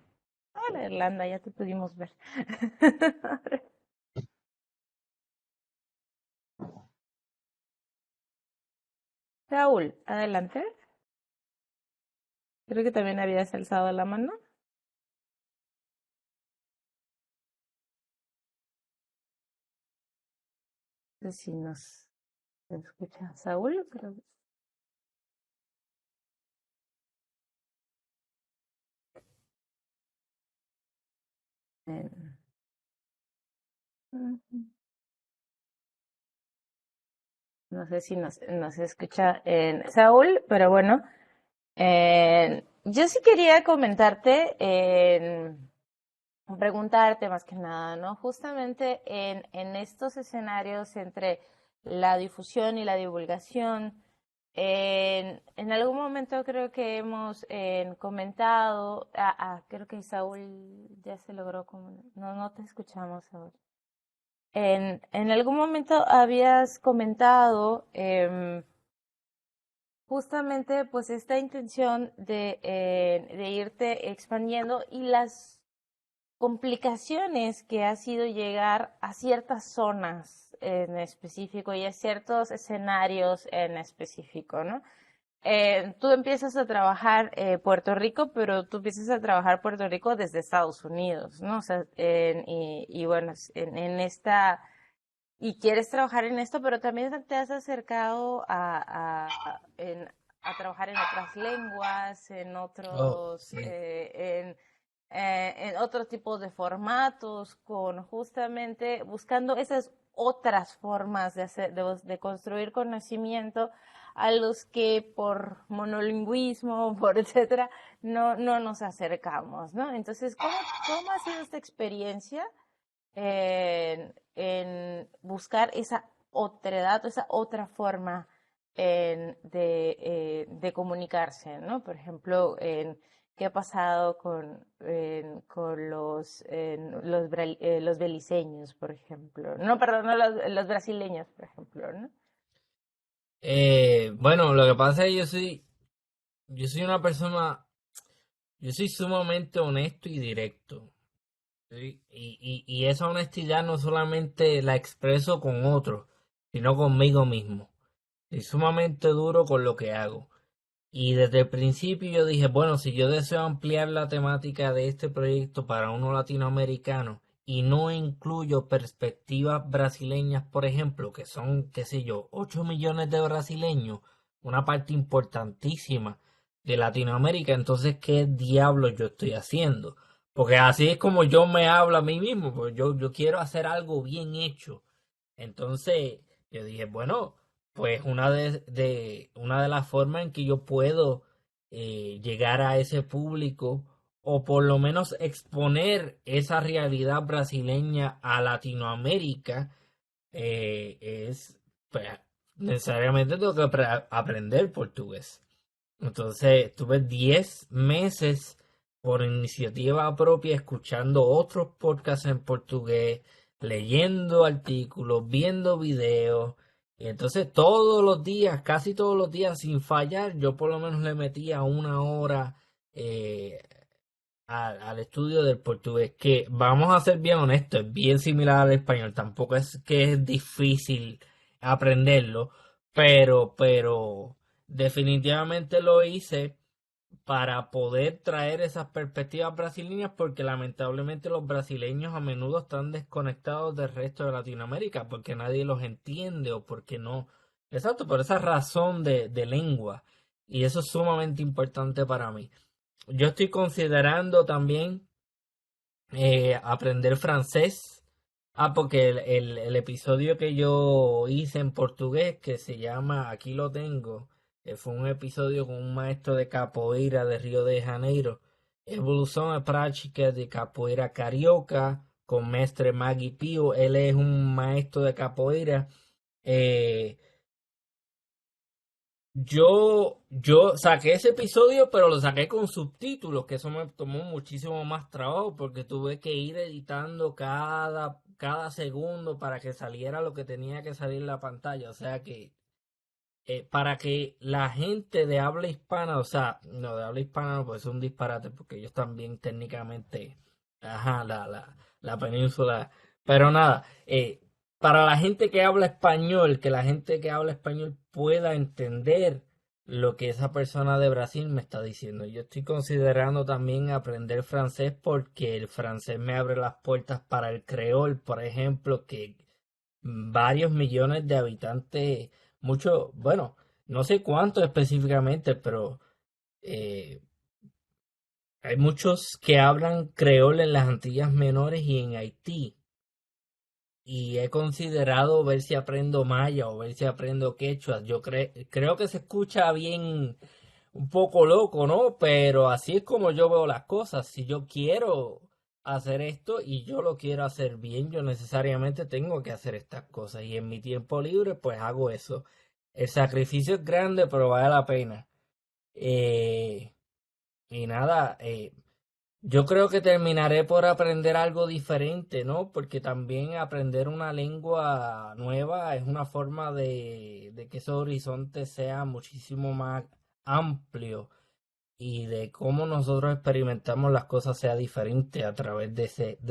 Hola, Irlanda, ya te pudimos ver. Saúl, adelante. Creo que también habías alzado la mano. No sé si nos escucha Saúl, pero eh, ujú. No sé si nos escucha Saúl, pero bueno, yo sí quería comentarte, preguntarte más que nada, ¿no? Justamente en estos escenarios entre la difusión y la divulgación, en algún momento creo que hemos comentado, creo que Saúl ya se logró, no, no te escuchamos, Saúl. En algún momento habías comentado justamente pues esta intención de irte expandiendo y las complicaciones que ha sido llegar a ciertas zonas en específico y a ciertos escenarios en específico, ¿no? Tú empiezas a trabajar Puerto Rico, pero tú empiezas a trabajar Puerto Rico desde Estados Unidos, ¿no? O sea, y bueno, en esta, y quieres trabajar en esto, pero también te has acercado a trabajar en otras lenguas, Oh, sí. en otro tipo de formatos, con justamente buscando esas otras formas de hacer, de construir conocimiento a los que por monolingüismo, por etcétera, no nos acercamos, ¿no? Entonces, ¿cómo ha sido esta experiencia en buscar esa otra edad, esa otra forma de comunicarse, ¿no? Por ejemplo, qué ha pasado con los beliceños, por ejemplo. No, perdón, no los brasileños, por ejemplo, ¿no? Bueno, lo que pasa es que yo soy una persona, yo soy sumamente honesto y directo. ¿Sí? Y esa honestidad no solamente la expreso con otros, sino conmigo mismo. Soy sumamente duro con lo que hago. Y desde el principio yo dije, bueno, si yo deseo ampliar la temática de este proyecto para uno latinoamericano y no incluyo perspectivas brasileñas, por ejemplo, que son, qué sé yo, 8 millones de brasileños, una parte importantísima de Latinoamérica, entonces, ¿qué diablos yo estoy haciendo? Porque así es como yo me hablo a mí mismo, porque yo quiero hacer algo bien hecho. Entonces, yo dije, bueno, pues una de las formas en que yo puedo llegar a ese público o por lo menos exponer esa realidad brasileña a Latinoamérica es, pues, necesariamente tengo que aprender portugués. Entonces estuve 10 meses por iniciativa propia escuchando otros podcasts en portugués, leyendo artículos, viendo videos. Y entonces todos los días, casi todos los días sin fallar, yo por lo menos le metía 1 hora eh, al estudio del portugués, que vamos a ser bien honestos, es bien similar al español, tampoco es que es difícil aprenderlo, pero definitivamente lo hice para poder traer esas perspectivas brasileñas, porque lamentablemente los brasileños a menudo están desconectados del resto de Latinoamérica, porque nadie los entiende o porque no. Exacto, por esa razón de lengua. Y eso es sumamente importante para mí. Yo estoy considerando también aprender francés. Ah, porque el episodio que yo hice en portugués, que se llama, aquí lo tengo, fue un episodio con un maestro de capoeira de Río de Janeiro. Evolución e práctica de capoeira carioca, con mestre Maggie Pio. Él es un maestro de capoeira. Eh, yo saqué ese episodio, pero lo saqué con subtítulos, que eso me tomó muchísimo más trabajo porque tuve que ir editando cada segundo para que saliera lo que tenía que salir en la pantalla. O sea que para que la gente de habla hispana, o sea, no de habla hispana, no puede ser un disparate porque ellos también técnicamente, ajá, la península, pero nada, para la gente que habla español, que la gente que habla español pueda entender lo que esa persona de Brasil me está diciendo. Yo estoy considerando también aprender francés porque el francés me abre las puertas para el creol, por ejemplo, que varios millones de habitantes, mucho, bueno, no sé cuántos específicamente, pero eh, hay muchos que hablan creol en las Antillas Menores y en Haití. Y he considerado ver si aprendo maya o ver si aprendo quechua. Yo creo que se escucha bien, un poco loco, ¿no? Pero así es como yo veo las cosas. Si yo quiero hacer esto y yo lo quiero hacer bien, yo necesariamente tengo que hacer estas cosas. Y en mi tiempo libre, pues hago eso. El sacrificio es grande, pero vale la pena. Eh, y nada, yo creo que terminaré por aprender algo diferente, ¿no? Porque también aprender una lengua nueva es una forma de que ese horizonte sea muchísimo más amplio y de cómo nosotros experimentamos las cosas sea diferente a través de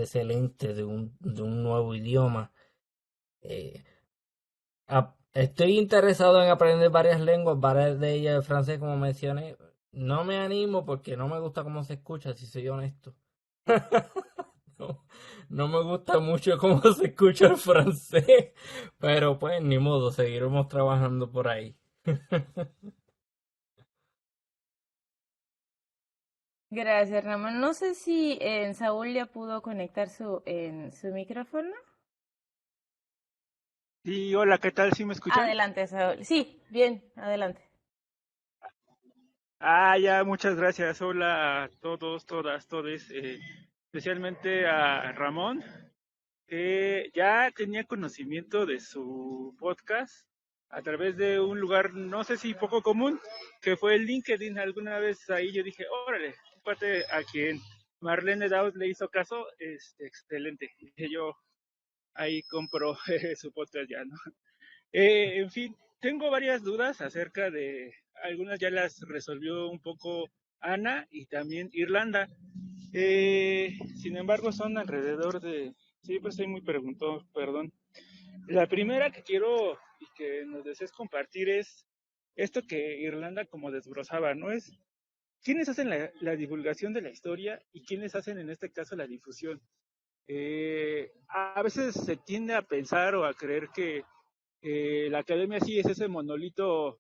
ese lente de un nuevo idioma. Eh, Estoy interesado en aprender varias lenguas, varias de ellas el francés, como mencioné. No me animo porque no me gusta cómo se escucha, si soy honesto. No, no me gusta mucho cómo se escucha el francés, pero pues ni modo, seguiremos trabajando por ahí. Gracias, Ramón. No sé si Saúl ya pudo conectar su micrófono. Sí, hola, ¿qué tal? ¿Sí me escuchan? Adelante, Saúl. Sí, bien, adelante. Ya, muchas gracias. Hola a todos, todas, todes, especialmente a Ramón, que ya tenía conocimiento de su podcast a través de un lugar, no sé si poco común, que fue el LinkedIn. Alguna vez ahí yo dije, órale, un cuate a quien Marlene Daud le hizo caso, excelente. Y yo ahí compro su podcast ya, ¿no? En fin, tengo varias dudas acerca de, algunas ya las resolvió un poco Ana y también Irlanda. Sin embargo, son alrededor de, sí, pues soy muy preguntón, perdón. La primera que quiero y que nos desees compartir es esto que Irlanda como desbrozaba, ¿no? Es quiénes hacen la divulgación de la historia y quiénes hacen en este caso la difusión. A veces se tiende a pensar o a creer que la academia sí es ese monolito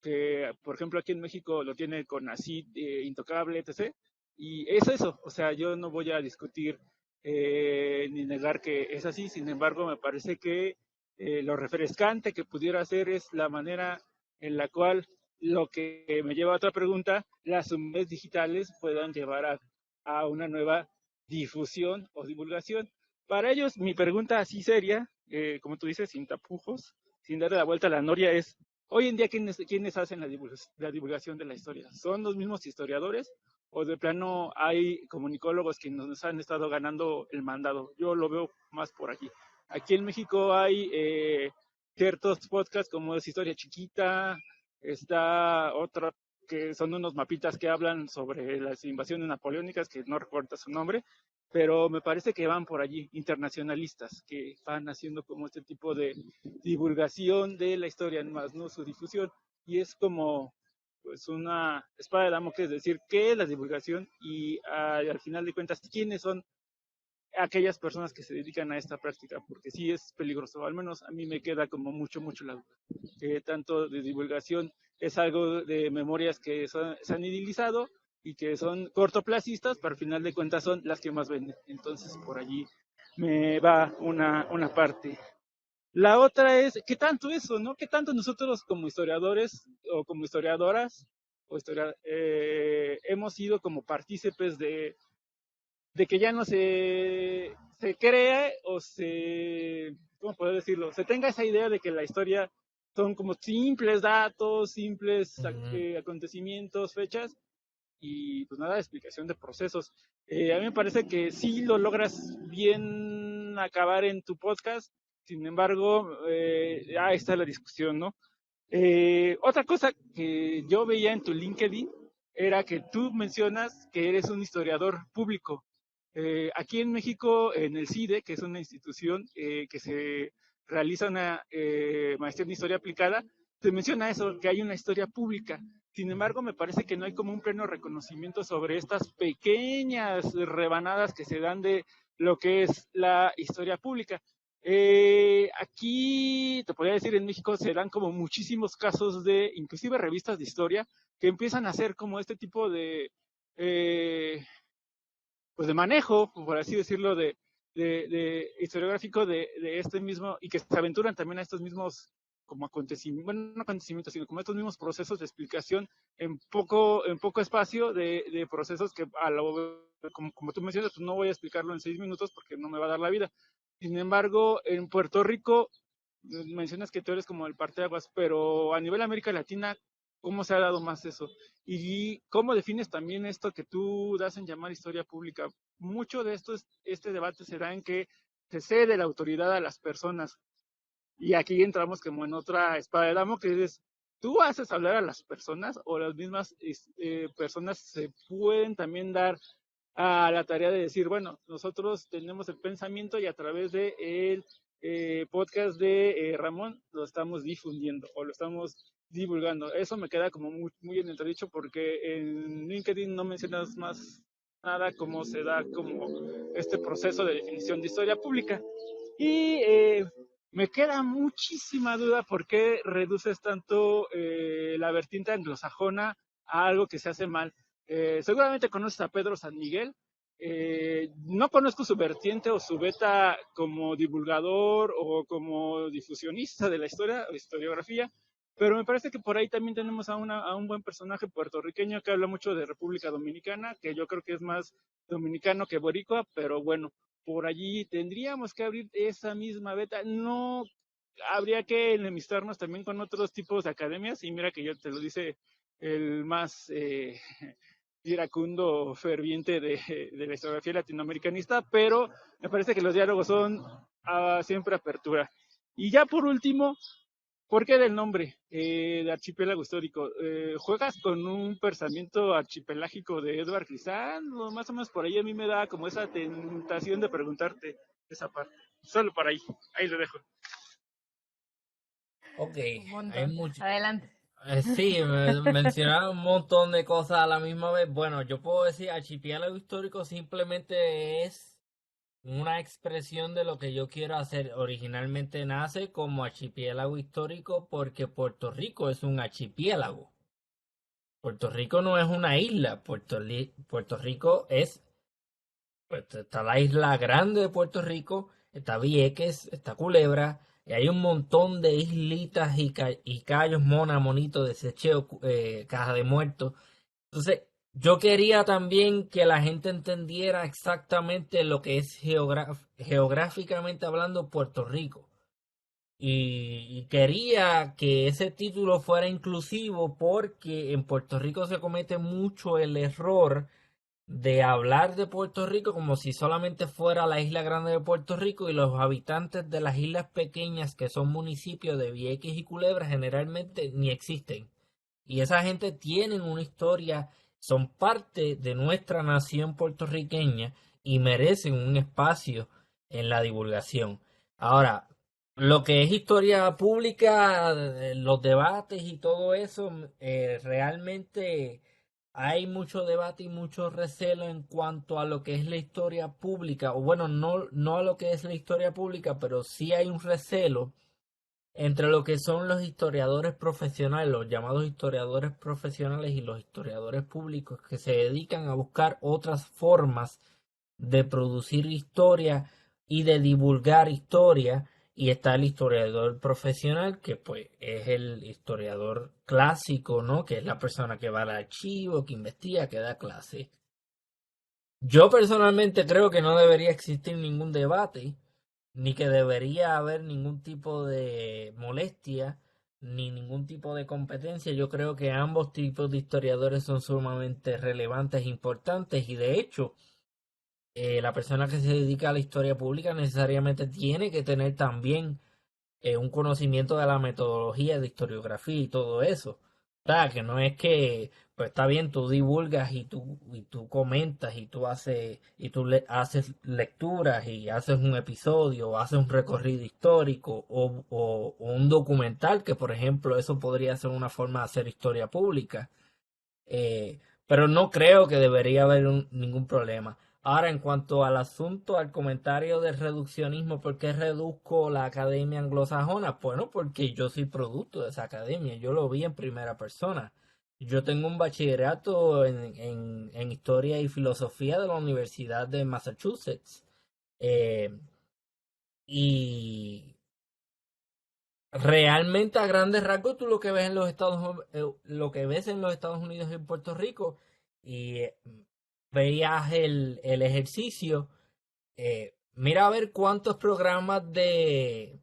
que, por ejemplo, aquí en México lo tiene con así, Intocable, etc. Y es eso, o sea, yo no voy a discutir ni negar que es así, sin embargo, me parece que lo refrescante que pudiera ser es la manera en la cual, lo que me lleva a otra pregunta, las unidades digitales puedan llevar a una nueva difusión o divulgación. Para ellos, mi pregunta así seria, como tú dices, sin tapujos, sin darle la vuelta a la noria, es: hoy en día, ¿quiénes hacen la divulgación de la historia? ¿Son los mismos historiadores o de plano hay comunicólogos que nos han estado ganando el mandado? Yo lo veo más por aquí. Aquí en México hay ciertos podcasts como es Historia Chiquita, está otra que son unos mapitas que hablan sobre las invasiones napoleónicas, que no recuerdo su nombre, pero me parece que van por allí, internacionalistas, que van haciendo como este tipo de divulgación de la historia, más no su difusión, y es como pues una espada de Damocles, es decir, qué es la divulgación y al final de cuentas quiénes son aquellas personas que se dedican a esta práctica, porque sí es peligroso, al menos a mí me queda como mucho la duda, que tanto de divulgación es algo de memorias que se han idilizado y que son cortoplacistas, pero al final de cuentas son las que más venden. Entonces por allí me va una parte. La otra es, ¿qué tanto eso, no? ¿Qué tanto nosotros como historiadores o como historiadoras hemos sido como partícipes de que ya no se crea o ¿cómo puedo decirlo? Se tenga esa idea de que la historia son como simples datos, simples acontecimientos, fechas, y pues nada de explicación de procesos. A mí me parece que sí lo logras bien acabar en tu podcast, sin embargo, ahí está la discusión, ¿no? Otra cosa que yo veía en tu LinkedIn era que tú mencionas que eres un historiador público. Aquí en México, en el CIDE, que es una institución que se realiza una maestría en historia aplicada, se menciona eso, que hay una historia pública. Sin embargo, me parece que no hay como un pleno reconocimiento sobre estas pequeñas rebanadas que se dan de lo que es la historia pública. Aquí, te podría decir, en México se dan como muchísimos casos de, inclusive revistas de historia, que empiezan a hacer como este tipo de, pues de manejo, por así decirlo, de historiográfico de este mismo, y que se aventuran también a estos mismos como acontecimientos, bueno, no acontecimientos, sino como estos mismos procesos de explicación en poco espacio de procesos que, como tú mencionas, pues no voy a explicarlo en 6 minutos porque no me va a dar la vida. Sin embargo, en Puerto Rico, mencionas que tú eres como el parteaguas, pero a nivel América Latina, ¿cómo se ha dado más eso? ¿Y cómo defines también esto que tú das en llamar historia pública? Mucho de este debate se da en que se cede la autoridad a las personas. Y aquí entramos como en otra espada de Damocles, que es, ¿tú haces hablar a las personas o las mismas personas se pueden también dar a la tarea de decir, bueno, nosotros tenemos el pensamiento y a través de el podcast de Ramón lo estamos difundiendo o lo estamos divulgando? Eso me queda como muy en entredicho porque en LinkedIn no mencionas más nada cómo se da como este proceso de definición de historia pública. Y me queda muchísima duda por qué reduces tanto la vertiente anglosajona a algo que se hace mal. Seguramente conoces a Pedro San Miguel. No conozco su vertiente o su beta como divulgador o como difusionista de la historia o historiografía, pero me parece que por ahí también tenemos a un buen personaje puertorriqueño que habla mucho de República Dominicana, que yo creo que es más dominicano que boricua, pero bueno, por allí tendríamos que abrir esa misma beta. No habría que enemistarnos también con otros tipos de academias, y mira que yo te lo dice el más iracundo ferviente de la historiografía latinoamericanista, pero me parece que los diálogos son siempre apertura. Y ya por último, ¿por qué del nombre de archipiélago histórico? ¿Juegas con un pensamiento archipelágico de Edward Glissant? O más o menos por ahí a mí me da como esa tentación de preguntarte esa parte. Solo por ahí lo dejo. Ok, Un montón. Adelante. Sí, mencionaba un montón de cosas a la misma vez. Bueno, yo puedo decir archipiélago histórico simplemente es una expresión de lo que yo quiero hacer. Originalmente nace como archipiélago histórico porque Puerto Rico es un archipiélago. Puerto Rico no es una isla. Puerto Rico es, pues, está la isla grande de Puerto Rico, está Vieques, está Culebra, y hay un montón de islitas y cayos, monito, desecheo, caja de muertos. Entonces, yo quería también que la gente entendiera exactamente lo que es geográficamente hablando Puerto Rico. Y quería que ese título fuera inclusivo porque en Puerto Rico se comete mucho el error de hablar de Puerto Rico como si solamente fuera la isla grande de Puerto Rico, y los habitantes de las islas pequeñas que son municipios de Vieques y Culebra generalmente ni existen. Y esa gente tienen una historia, son parte de nuestra nación puertorriqueña y merecen un espacio en la divulgación. Ahora, lo que es historia pública, los debates y todo eso, realmente hay mucho debate y mucho recelo en cuanto a lo que es la historia pública, o bueno, no a lo que es la historia pública, pero sí hay un recelo entre lo que son los historiadores profesionales, los llamados historiadores profesionales, y los historiadores públicos que se dedican a buscar otras formas de producir historia y de divulgar historia. Y está el historiador profesional, que pues es el historiador clásico, ¿no? Que es la persona que va al archivo, que investiga, que da clase. Yo personalmente creo que no debería existir ningún debate, ni que debería haber ningún tipo de molestia, ni ningún tipo de competencia. Yo creo que ambos tipos de historiadores son sumamente relevantes e importantes, y de hecho, la persona que se dedica a la historia pública necesariamente tiene que tener también un conocimiento de la metodología de historiografía y todo eso. O sea, que no es que, pues está bien, tú divulgas y tú comentas y tú haces lecturas y haces un episodio o haces un recorrido histórico o un documental, que por ejemplo eso podría ser una forma de hacer historia pública. Pero no creo que debería haber ningún problema. Ahora, en cuanto al asunto, al comentario del reduccionismo, ¿por qué reduzco la academia anglosajona? Bueno, porque yo soy producto de esa academia, yo lo vi en primera persona. Yo tengo un bachillerato en historia y filosofía de la Universidad de Massachusetts. Eh, y realmente, a grandes rasgos, tú lo que ves en lo que ves en los Estados Unidos y en Puerto Rico, y veías el ejercicio. Mira a ver cuántos programas de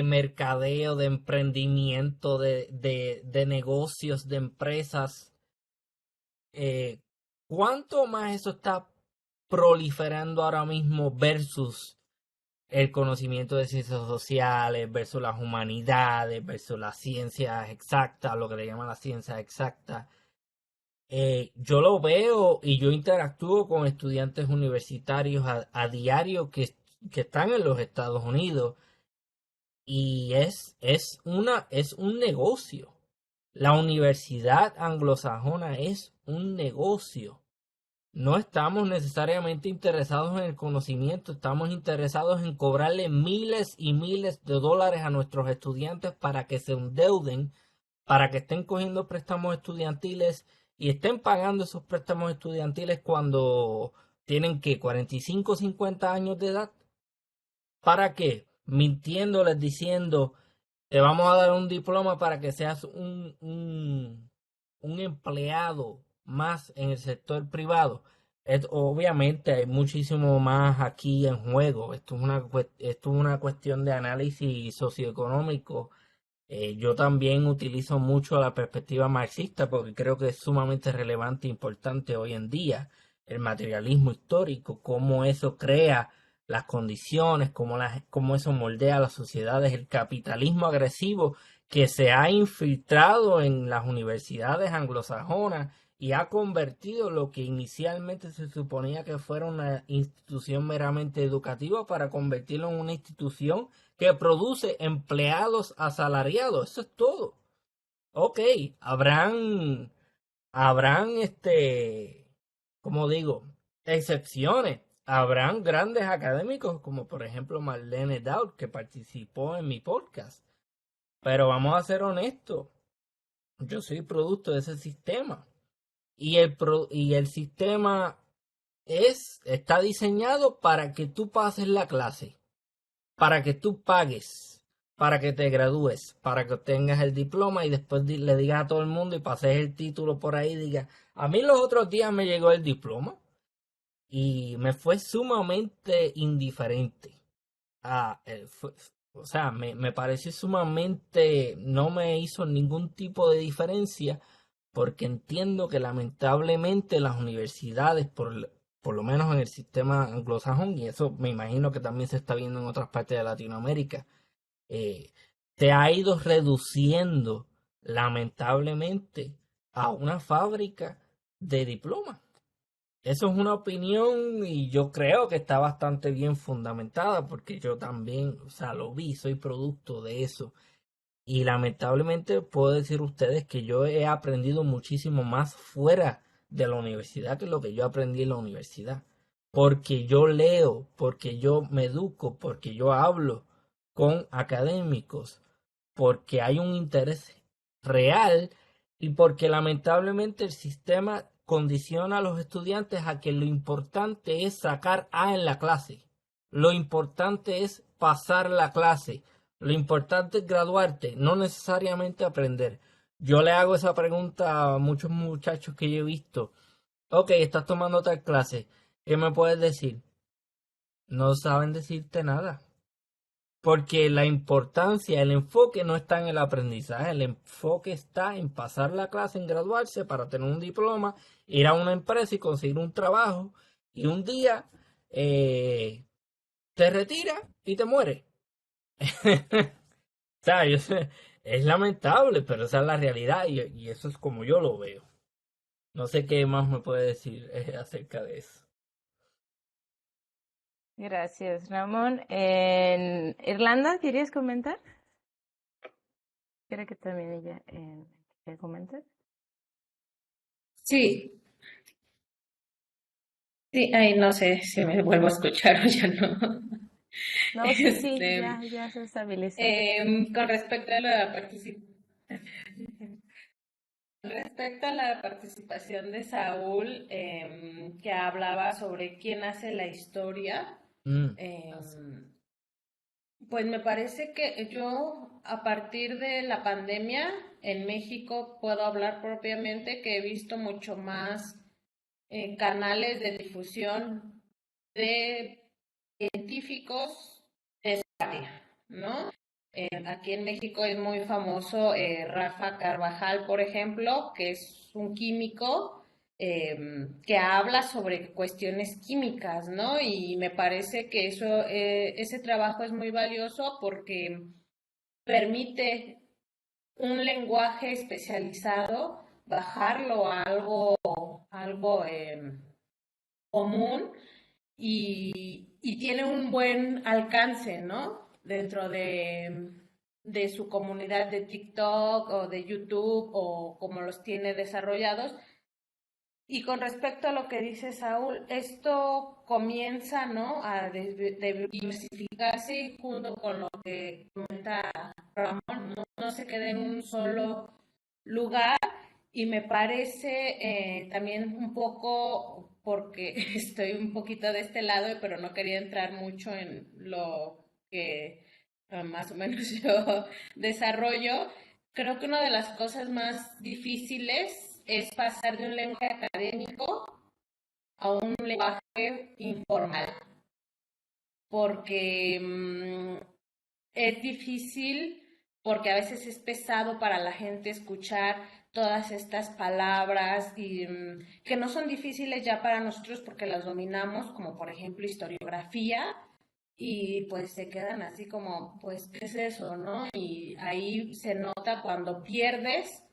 mercadeo, de emprendimiento, de negocios, de empresas, eh, cuánto más eso está proliferando ahora mismo versus el conocimiento de ciencias sociales, versus las humanidades, versus las ciencias exactas, lo que le llaman las ciencias exactas. Yo lo veo y yo interactúo con estudiantes universitarios a diario que están en los Estados Unidos, y es un negocio. La universidad anglosajona es un negocio. No estamos necesariamente interesados en el conocimiento, estamos interesados en cobrarle miles y miles de dólares a nuestros estudiantes para que se endeuden, para que estén cogiendo préstamos estudiantiles y estén pagando esos préstamos estudiantiles cuando tienen que 45 o 50 años de edad. ¿Para qué? Mintiéndoles, diciendo, te vamos a dar un diploma para que seas un empleado más en el sector privado. Obviamente hay muchísimo más aquí en juego. Esto es una cuestión de análisis socioeconómico. Yo también utilizo mucho la perspectiva marxista porque creo que es sumamente relevante e importante hoy en día el materialismo histórico, cómo eso crea las condiciones, cómo eso moldea las sociedades, el capitalismo agresivo que se ha infiltrado en las universidades anglosajonas y ha convertido lo que inicialmente se suponía que fuera una institución meramente educativa para convertirlo en una institución que produce empleados asalariados. Eso es todo. Ok, habrán como digo, excepciones. Habrán grandes académicos como por ejemplo Marlene Daut, que participó en mi podcast. Pero vamos a ser honestos, yo soy producto de ese sistema. Y el sistema está diseñado para que tú pases la clase. para que tú pagues, para que te gradúes, para que obtengas el diploma y después le digas a todo el mundo y pases el título por ahí y digas, a mí los otros días me llegó el diploma y me fue sumamente indiferente. O sea, me pareció sumamente, no me hizo ningún tipo de diferencia porque entiendo que lamentablemente las universidades, por lo menos en el sistema anglosajón, y eso me imagino que también se está viendo en otras partes de Latinoamérica, se ha ido reduciendo lamentablemente a una fábrica de diplomas. Eso es una opinión y yo creo que está bastante bien fundamentada porque yo también, o sea, lo vi, soy producto de eso. Y lamentablemente puedo decir a ustedes que yo he aprendido muchísimo más fuera de la universidad que lo que yo aprendí en la universidad. Porque yo leo, porque yo me educo, porque yo hablo con académicos, porque hay un interés real y porque lamentablemente el sistema condiciona a los estudiantes a que lo importante es sacar A en la clase. Lo importante es pasar la clase. Lo importante es graduarte, no necesariamente aprender. Yo le hago esa pregunta a muchos muchachos que yo he visto. Ok, estás tomando tal clase. ¿Qué me puedes decir? No saben decirte nada. Porque la importancia, el enfoque no está en el aprendizaje, el enfoque está en pasar la clase, en graduarse para tener un diploma, ir a una empresa y conseguir un trabajo y un día te retira y te mueres. O sea, yo sé, es lamentable, pero esa es la realidad y eso es como yo lo veo. No sé qué más me puede decir acerca de eso. Gracias, Ramón. En Irlanda, ¿querías comentar? Creo que también ella quiere comentar. Sí, sí, ay, no sé si me vuelvo a escuchar o ya no. No, sí, Este, ya se estabilizó. con respecto a la respecto a la participación de Saúl, que hablaba sobre quién hace la historia, pues me parece que yo, a partir de la pandemia en México, puedo hablar propiamente que he visto mucho más canales de difusión de científicos de esa área, ¿no? Aquí en México es muy famoso Rafa Carvajal, por ejemplo, que es un químico que habla sobre cuestiones químicas, ¿no? Y me parece que ese trabajo es muy valioso porque permite un lenguaje especializado, bajarlo a algo común y tiene un buen alcance, ¿no? Dentro de su comunidad de TikTok o de YouTube o como los tiene desarrollados. Y con respecto a lo que dice Saúl, esto comienza, ¿no? A diversificarse junto con lo que comenta Ramón, no se quede en un solo lugar y me parece también un poco, porque estoy un poquito de este lado, pero no quería entrar mucho en lo que más o menos yo desarrollo, creo que una de las cosas más difíciles es pasar de un lenguaje académico a un lenguaje informal, porque es difícil, porque a veces es pesado para la gente escuchar todas estas palabras y que no son difíciles ya para nosotros porque las dominamos, como por ejemplo historiografía, y pues se quedan así como, pues, ¿qué es eso, no? Y ahí se nota cuando pierdes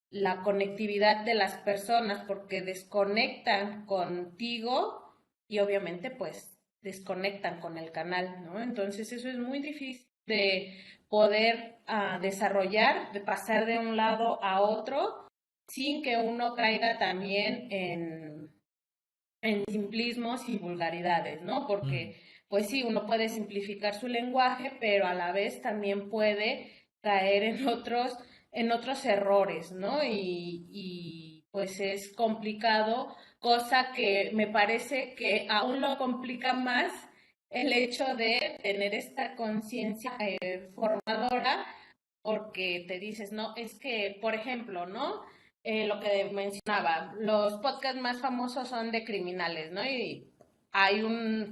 la conectividad de las personas porque desconectan contigo y obviamente pues desconectan con el canal, ¿no? Entonces eso es muy difícil de poder desarrollar, de pasar de un lado a otro sin que uno caiga también en simplismos y vulgaridades, ¿no? Porque pues sí, uno puede simplificar su lenguaje, pero a la vez también puede caer en otros errores, ¿no? Y pues es complicado, cosa que me parece que aún lo complica más el hecho de tener esta conciencia formadora, porque te dices, no, es que, por ejemplo, ¿no? Lo que mencionaba, los podcasts más famosos son de criminales, ¿no? Y hay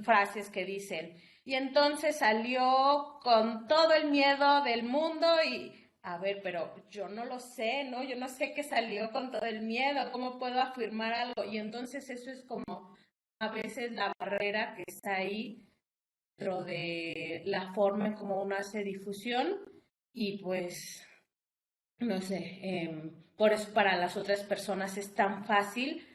frases que dicen, y entonces salió con todo el miedo del mundo y, a ver, pero yo no lo sé, ¿no? Yo no sé que salió con todo el miedo, ¿cómo puedo afirmar algo? Y entonces eso es como a veces la barrera que está ahí dentro de la forma en cómo uno hace difusión y pues, no sé, por eso para las otras personas es tan fácil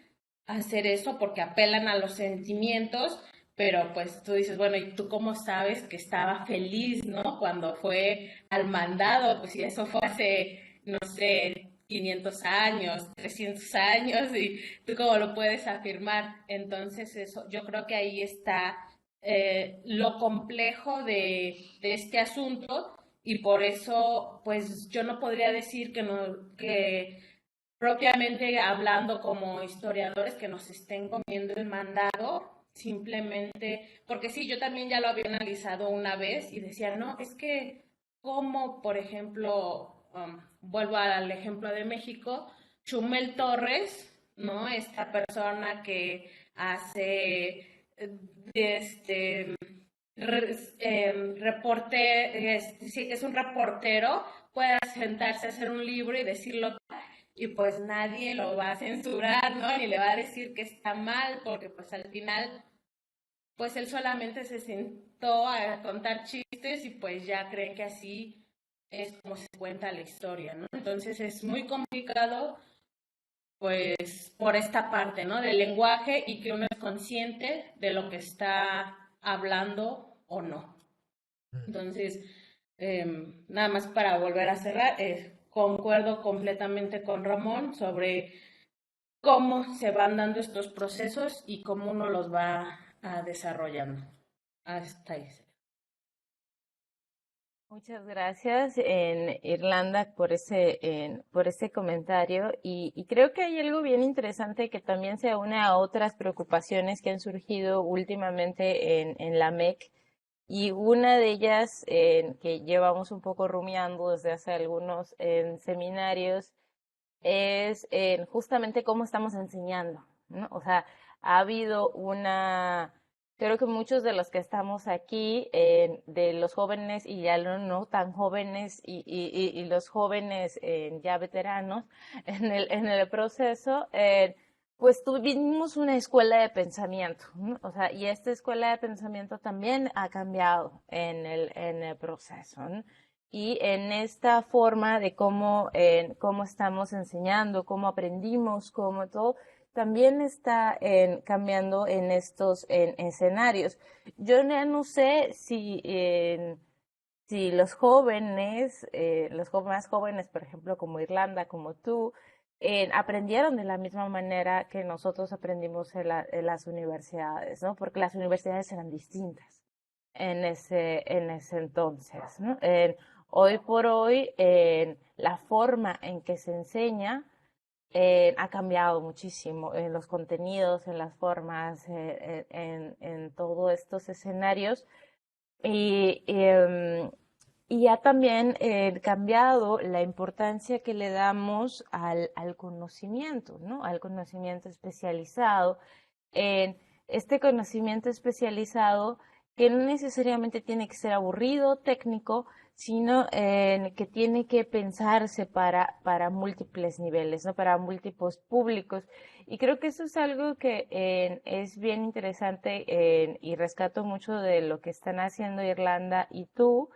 hacer eso porque apelan a los sentimientos, pero pues tú dices, bueno, ¿y tú cómo sabes que estaba feliz, ¿no? Cuando fue al mandado, pues si eso fue hace, no sé, 500 años, 300 años, y tú cómo lo puedes afirmar. Entonces eso, yo creo que ahí está lo complejo de este asunto y por eso, pues yo no podría decir que, no, que propiamente hablando como historiadores que nos estén comiendo el mandado, simplemente, porque sí, yo también ya lo había analizado una vez y decía, no, es que como, por ejemplo, vuelvo al ejemplo de México, Chumel Torres, ¿no? Esta persona que hace este reporte, sí, que es un reportero, pueda sentarse a hacer un libro y decirlo y pues nadie lo va a censurar, ¿no? Ni le va a decir que está mal, porque pues al final, pues él solamente se sentó a contar chistes y pues ya creen que así es como se cuenta la historia, ¿no? Entonces es muy complicado, pues, por esta parte, ¿no? Del lenguaje y que uno es consciente de lo que está hablando o no. Entonces, nada más para volver a cerrar, concuerdo completamente con Ramón sobre cómo se van dando estos procesos y cómo uno los va desarrollando. Hasta ahí. Muchas gracias en Irlanda por ese comentario y creo que hay algo bien interesante que también se une a otras preocupaciones que han surgido últimamente en la MEC y una de ellas que llevamos un poco rumiando desde hace algunos seminarios es justamente cómo estamos enseñando, ¿no? O sea, ha habido creo que muchos de los que estamos aquí, de los jóvenes y ya no tan jóvenes y los jóvenes ya veteranos en el proceso, pues tuvimos una escuela de pensamiento, ¿no? O sea, y esta escuela de pensamiento también ha cambiado en el proceso, ¿no? Y en esta forma de cómo estamos enseñando, cómo aprendimos, cómo todo, también está cambiando en estos escenarios. Yo ya no sé si los jóvenes, más jóvenes, por ejemplo, como Irlanda, como tú, aprendieron de la misma manera que nosotros aprendimos en las universidades, ¿no? Porque las universidades eran distintas en ese entonces, ¿no? Hoy por hoy, la forma en que se enseña ha cambiado muchísimo en los contenidos, en las formas, en todos estos escenarios y ha también cambiado la importancia que le damos al conocimiento, ¿no? Al conocimiento especializado. Este conocimiento especializado que no necesariamente tiene que ser aburrido, técnico, sino que tiene que pensarse para múltiples niveles, ¿no? Para múltiples públicos. Y creo que eso es algo que es bien interesante y rescato mucho de lo que están haciendo Irlanda y tú,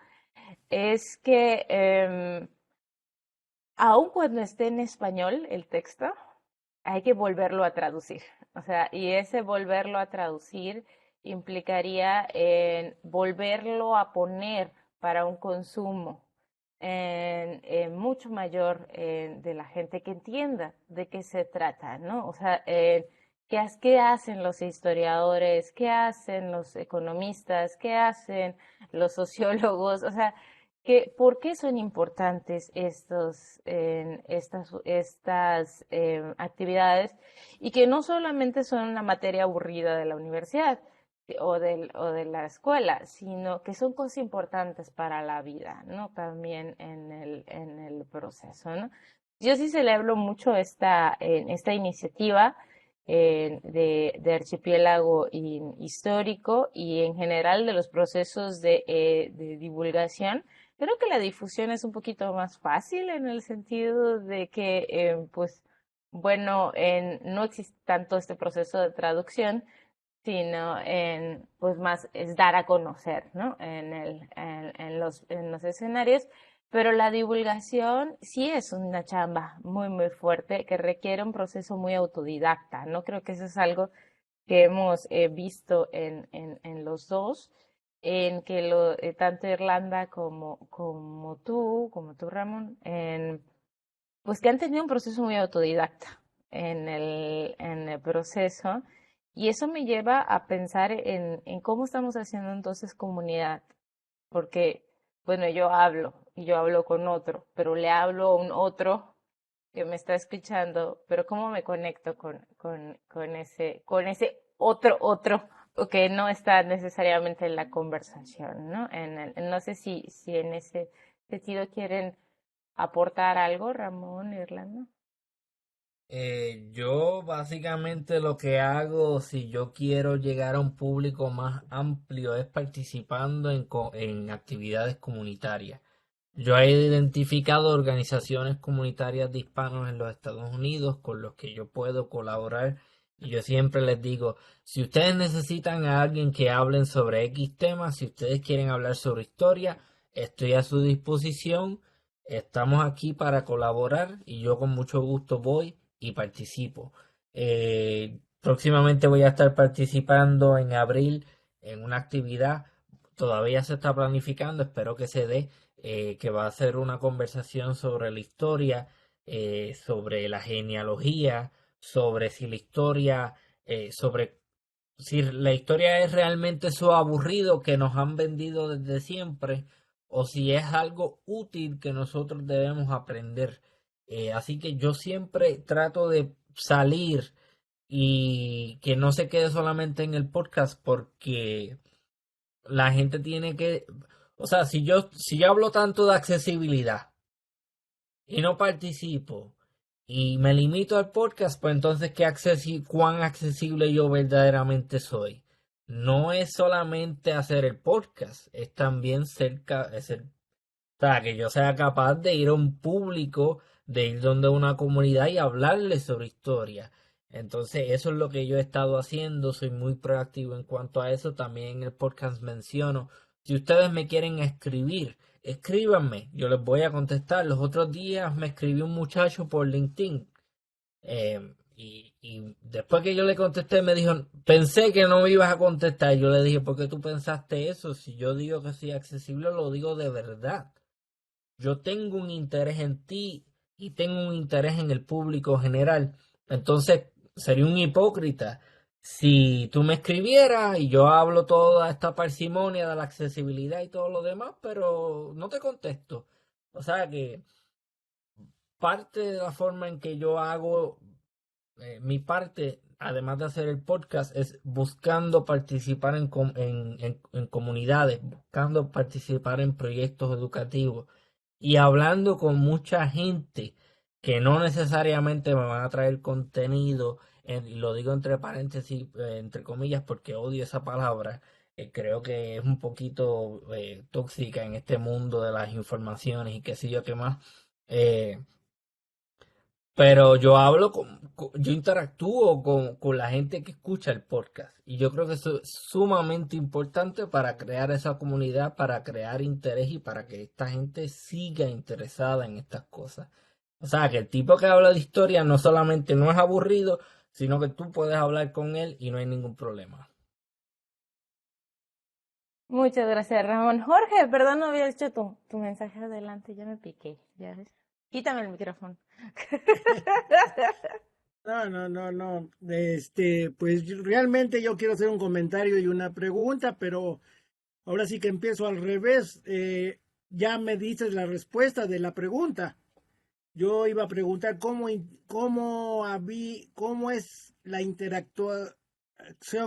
es que aun cuando esté en español el texto, hay que volverlo a traducir. O sea, y ese volverlo a traducir implicaría en volverlo a poner para un consumo mucho mayor de la gente que entienda de qué se trata, ¿no? O sea, ¿qué hacen los historiadores? ¿Qué hacen los economistas? ¿Qué hacen los sociólogos? O sea, ¿por qué son importantes estas actividades? Y que no solamente son una materia aburrida de la universidad, o de la escuela, sino que son cosas importantes para la vida, ¿no? También en el proceso, ¿no? Yo sí celebro mucho esta iniciativa de archipiélago histórico y en general de los procesos de divulgación. Creo que la difusión es un poquito más fácil en el sentido de que, pues, bueno, no existe tanto este proceso de traducción, sino pues más es dar a conocer, ¿no? En los escenarios, pero la divulgación sí es una chamba muy, muy fuerte que requiere un proceso muy autodidacta, ¿no? Creo que eso es algo que hemos visto en los dos, en que tanto Irlanda como tú, Ramón, pues que han tenido un proceso muy autodidacta en el proceso, y eso me lleva a pensar en cómo estamos haciendo entonces comunidad, porque, bueno, yo hablo y yo hablo con otro, pero le hablo a un otro que me está escuchando, pero cómo me conecto con ese otro o que no está necesariamente en la conversación, ¿no? No sé si en ese sentido quieren aportar algo, Ramón, Irlanda. Yo básicamente lo que hago si yo quiero llegar a un público más amplio es participando en actividades comunitarias. Yo he identificado organizaciones comunitarias de hispanos en los Estados Unidos con los que yo puedo colaborar y yo siempre les digo, si ustedes necesitan a alguien que hablen sobre X temas, si ustedes quieren hablar sobre historia, estoy a su disposición, estamos aquí para colaborar y yo con mucho gusto voy y participo. Próximamente voy a estar participando en abril en una actividad, todavía se está planificando, espero que se dé, que va a ser una conversación sobre la historia, sobre la genealogía, sobre si la historia, sobre si la historia es realmente eso aburrido que nos han vendido desde siempre o si es algo útil que nosotros debemos aprender. Así que yo siempre trato de salir y que no se quede solamente en el podcast porque la gente tiene que, o sea, si yo hablo tanto de accesibilidad y no participo y me limito al podcast, pues entonces cuán accesible yo verdaderamente soy. No es solamente hacer el podcast, es también o sea, que yo sea capaz de ir a un público, de ir donde una comunidad y hablarles sobre historia. Entonces, eso es lo que yo he estado haciendo. Soy muy proactivo en cuanto a eso. También en el podcast menciono, si ustedes me quieren escribir, escríbanme. Yo les voy a contestar. Los otros días me escribió un muchacho por LinkedIn. Y después que yo le contesté, me dijo, pensé que no me ibas a contestar. Yo le dije, ¿por qué tú pensaste eso? Si yo digo que soy accesible, lo digo de verdad. Yo tengo un interés en ti y tengo un interés en el público general. Entonces, sería un hipócrita si tú me escribieras y yo hablo toda esta parsimonia de la accesibilidad y todo lo demás, pero no te contesto. O sea que parte de la forma en que yo hago mi parte, además de hacer el podcast, es buscando participar en comunidades, buscando participar en proyectos educativos y hablando con mucha gente que no necesariamente me van a traer contenido, y lo digo entre paréntesis, entre comillas, porque odio esa palabra. Creo que es un poquito tóxica en este mundo de las informaciones y qué sé yo qué más. Eh, pero yo yo interactúo con la gente que escucha el podcast y yo creo que eso es sumamente importante para crear esa comunidad, para crear interés y para que esta gente siga interesada en estas cosas. O sea, que el tipo que habla de historia no solamente no es aburrido, sino que tú puedes hablar con él y no hay ningún problema. Muchas gracias, Ramón. Jorge, perdón, no había dicho tu mensaje adelante, ya me piqué, ya ves. Quítame el micrófono. No. Pues realmente yo quiero hacer un comentario y una pregunta, pero ahora sí que empiezo al revés. Ya me dices la respuesta de la pregunta. Yo iba a preguntar cómo es la interacción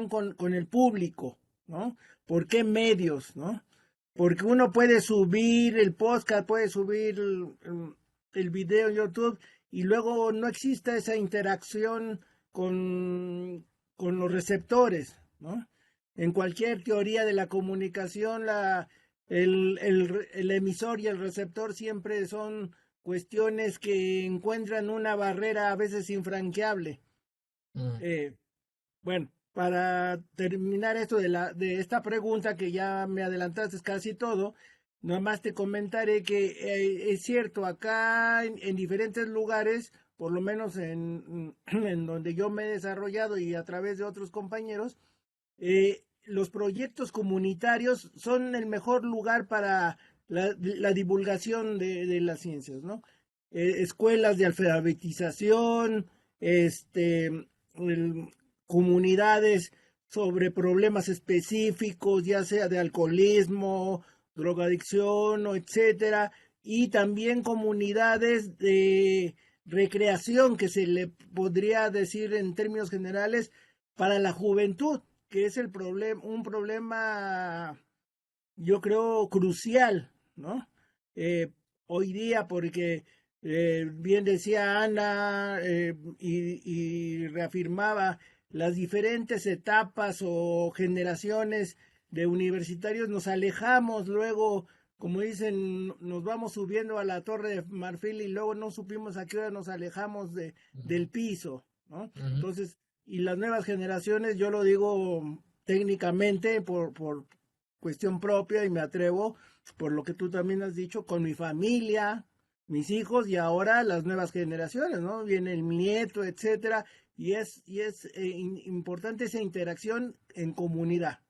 con el público. ¿no? ¿Por qué medios, no? Porque uno puede subir el podcast, puede subir el video en YouTube y luego no existe esa interacción con los receptores, ¿no? En cualquier teoría de la comunicación, el emisor y el receptor siempre son cuestiones que encuentran una barrera a veces infranqueable. Bueno, para terminar esto de esta pregunta, que ya me adelantaste casi todo, nomás te comentaré que es cierto, acá en diferentes lugares, por lo menos en donde yo me he desarrollado y a través de otros compañeros, los proyectos comunitarios son el mejor lugar para la divulgación de las ciencias, ¿no? Escuelas de alfabetización, comunidades sobre problemas específicos, ya sea de alcoholismo, drogadicción, o etcétera, y también comunidades de recreación, que se le podría decir en términos generales para la juventud, que es un problema, yo creo, crucial, ¿no? Hoy día, porque bien decía Ana y reafirmaba las diferentes etapas o generaciones de universitarios, nos alejamos luego, como dicen, nos vamos subiendo a la Torre de Marfil y luego no supimos a qué hora nos alejamos del piso, ¿no? Entonces, y las nuevas generaciones, yo lo digo técnicamente por cuestión propia y me atrevo, por lo que tú también has dicho, con mi familia, mis hijos y ahora las nuevas generaciones, ¿no? Viene el nieto, etcétera, y es importante esa interacción en comunidad,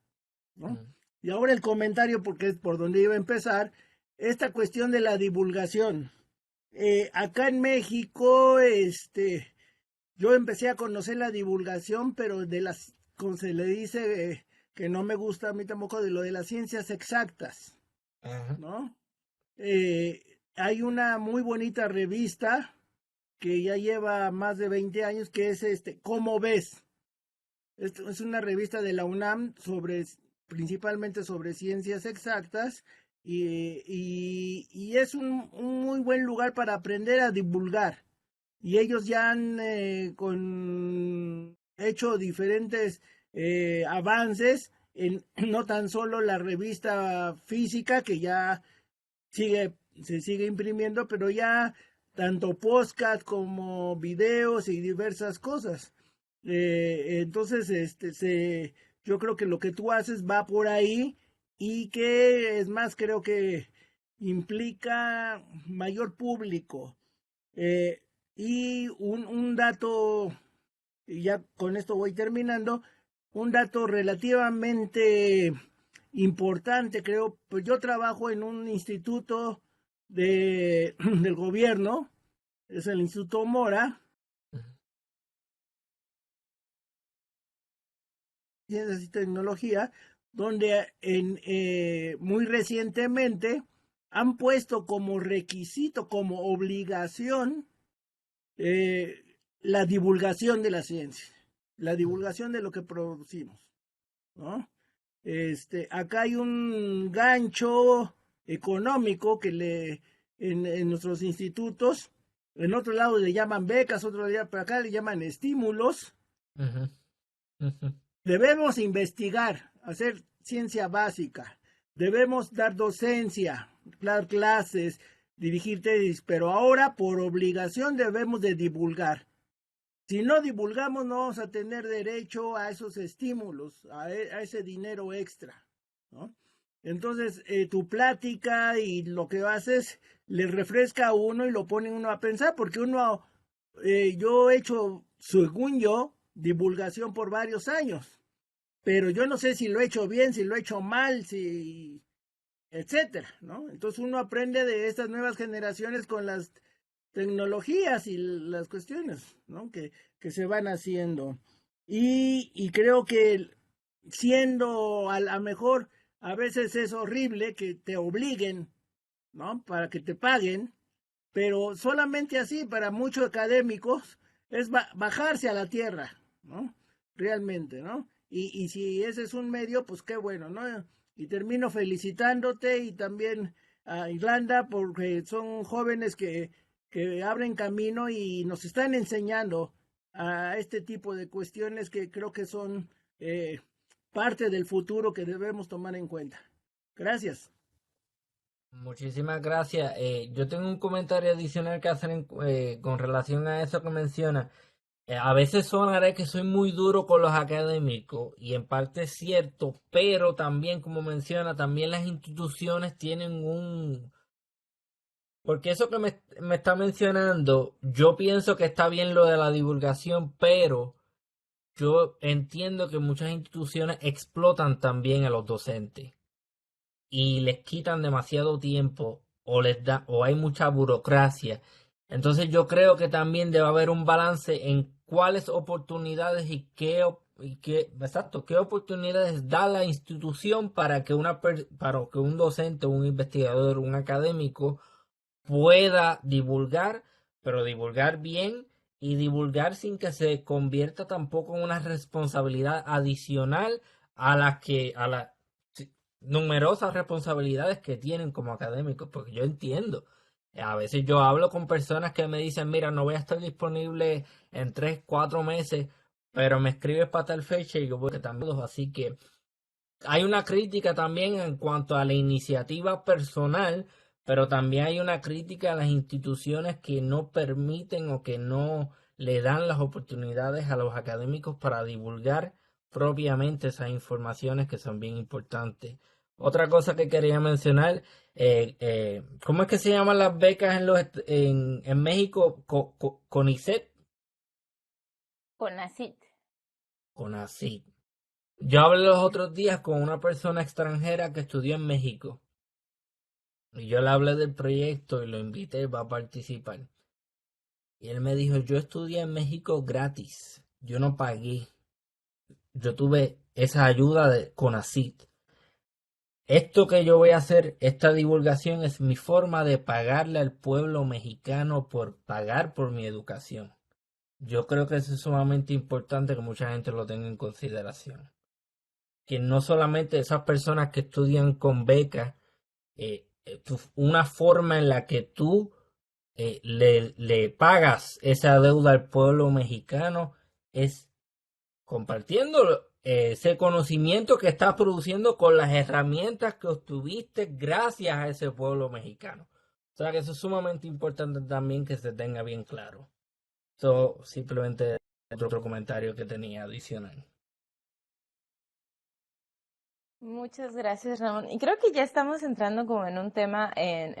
¿no? Y ahora el comentario, porque es por donde iba a empezar, esta cuestión de la divulgación. Acá en México, yo empecé a conocer la divulgación, pero como se le dice, que no me gusta a mí tampoco, de lo de las ciencias exactas, ¿no? Hay una muy bonita revista que ya lleva más de 20 años, que es ¿Cómo ves? Es una revista de la UNAM principalmente sobre ciencias exactas, y es un muy buen lugar para aprender a divulgar. Y ellos ya han hecho diferentes avances en no tan solo la revista física, que ya se sigue imprimiendo, pero ya tanto podcast como videos y diversas cosas. Entonces, yo creo que lo que tú haces va por ahí, y que es más, creo que implica mayor público. Y un dato, y ya con esto voy terminando, un dato relativamente importante, creo, pues yo trabajo en un instituto del gobierno, es el Instituto Mora, Ciencias y Tecnología, donde muy recientemente han puesto como requisito, como obligación, la divulgación de la ciencia, la divulgación de lo que producimos, ¿no? Acá hay un gancho económico que en nuestros institutos, en otro lado le llaman becas, pero acá le llaman estímulos. Debemos investigar, hacer ciencia básica, debemos dar docencia, dar clases, dirigir tesis, pero ahora por obligación debemos de divulgar. Si no divulgamos, no vamos a tener derecho a esos estímulos, a ese dinero extra, ¿no? Entonces, tu plática y lo que haces le refresca a uno y lo pone uno a pensar, porque yo he hecho, según yo, divulgación por varios años, pero yo no sé si lo he hecho bien, si lo he hecho mal, etcétera, ¿no? Entonces uno aprende de estas nuevas generaciones con las tecnologías y las cuestiones, ¿no? que se van haciendo. Y creo que siendo a lo mejor, a veces es horrible que te obliguen, ¿no? Para que te paguen, pero solamente así, para muchos académicos, es bajarse a la tierra, ¿no? Realmente, ¿no? y si ese es un medio, pues qué bueno, ¿no? Y termino felicitándote y también a Irlanda porque son jóvenes que abren camino y nos están enseñando a este tipo de cuestiones que creo que son parte del futuro que debemos tomar en cuenta. Gracias. Muchísimas gracias. Yo tengo un comentario adicional que hacer con relación a eso que menciona. A veces sonaré que soy muy duro con los académicos y en parte es cierto, pero también, como menciona, también las instituciones tienen un... Porque eso que me está mencionando, yo pienso que está bien lo de la divulgación, pero yo entiendo que muchas instituciones explotan también a los docentes y les quitan demasiado tiempo o hay mucha burocracia. Entonces yo creo que también debe haber un balance en cuáles oportunidades exacto, qué oportunidades da la institución para que para que un docente, un investigador, un académico pueda divulgar, pero divulgar bien y divulgar sin que se convierta tampoco en una responsabilidad adicional a las numerosas responsabilidades que tienen como académicos, porque yo entiendo. A veces yo hablo con personas que me dicen, mira, no voy a estar disponible en 3, 4 meses, pero me escribes para tal fecha y yo voy a también. Así que hay una crítica también en cuanto a la iniciativa personal, pero también hay una crítica a las instituciones que no permiten o que no le dan las oportunidades a los académicos para divulgar propiamente esas informaciones que son bien importantes. Otra cosa que quería mencionar, ¿cómo es que se llaman las becas en México? CONICET. CONACYT. CONACYT. Yo hablé los otros días con una persona extranjera que estudió en México. Y yo le hablé del proyecto y lo invité, va a participar. Y él me dijo, yo estudié en México gratis. Yo no pagué. Yo tuve esa ayuda de CONACYT. Esto que yo voy a hacer, esta divulgación, es mi forma de pagarle al pueblo mexicano por pagar por mi educación. Yo creo que eso es sumamente importante que mucha gente lo tenga en consideración. Que no solamente esas personas que estudian con becas, una forma en la que tú le pagas esa deuda al pueblo mexicano es compartiendo ese conocimiento que estás produciendo con las herramientas que obtuviste gracias a ese pueblo mexicano. O sea que eso es sumamente importante también que se tenga bien claro. Eso simplemente otro comentario que tenía adicional. Muchas gracias, Ramón. Y creo que ya estamos entrando como en un tema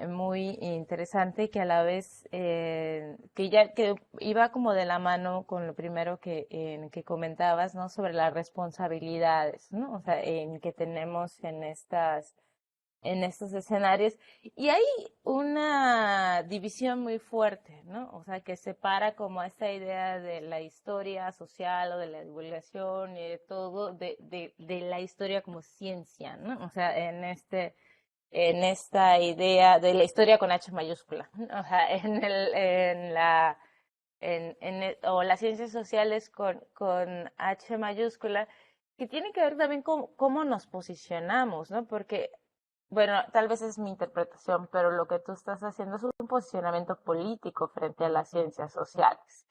muy interesante que a la vez que iba como de la mano con lo primero que comentabas, ¿no? Sobre las responsabilidades, ¿no? O sea, que tenemos en estos escenarios. Y hay una división muy fuerte, ¿no? O sea, que separa como esta idea de la historia social o de la divulgación y de todo, de la historia como ciencia, ¿no? O sea, en esta idea de la historia con H mayúscula, ¿no? O sea, o las ciencias sociales con H mayúscula, que tiene que ver también con cómo nos posicionamos, ¿no? Porque bueno, tal vez es mi interpretación, pero lo que tú estás haciendo es un posicionamiento político frente a las ciencias sociales.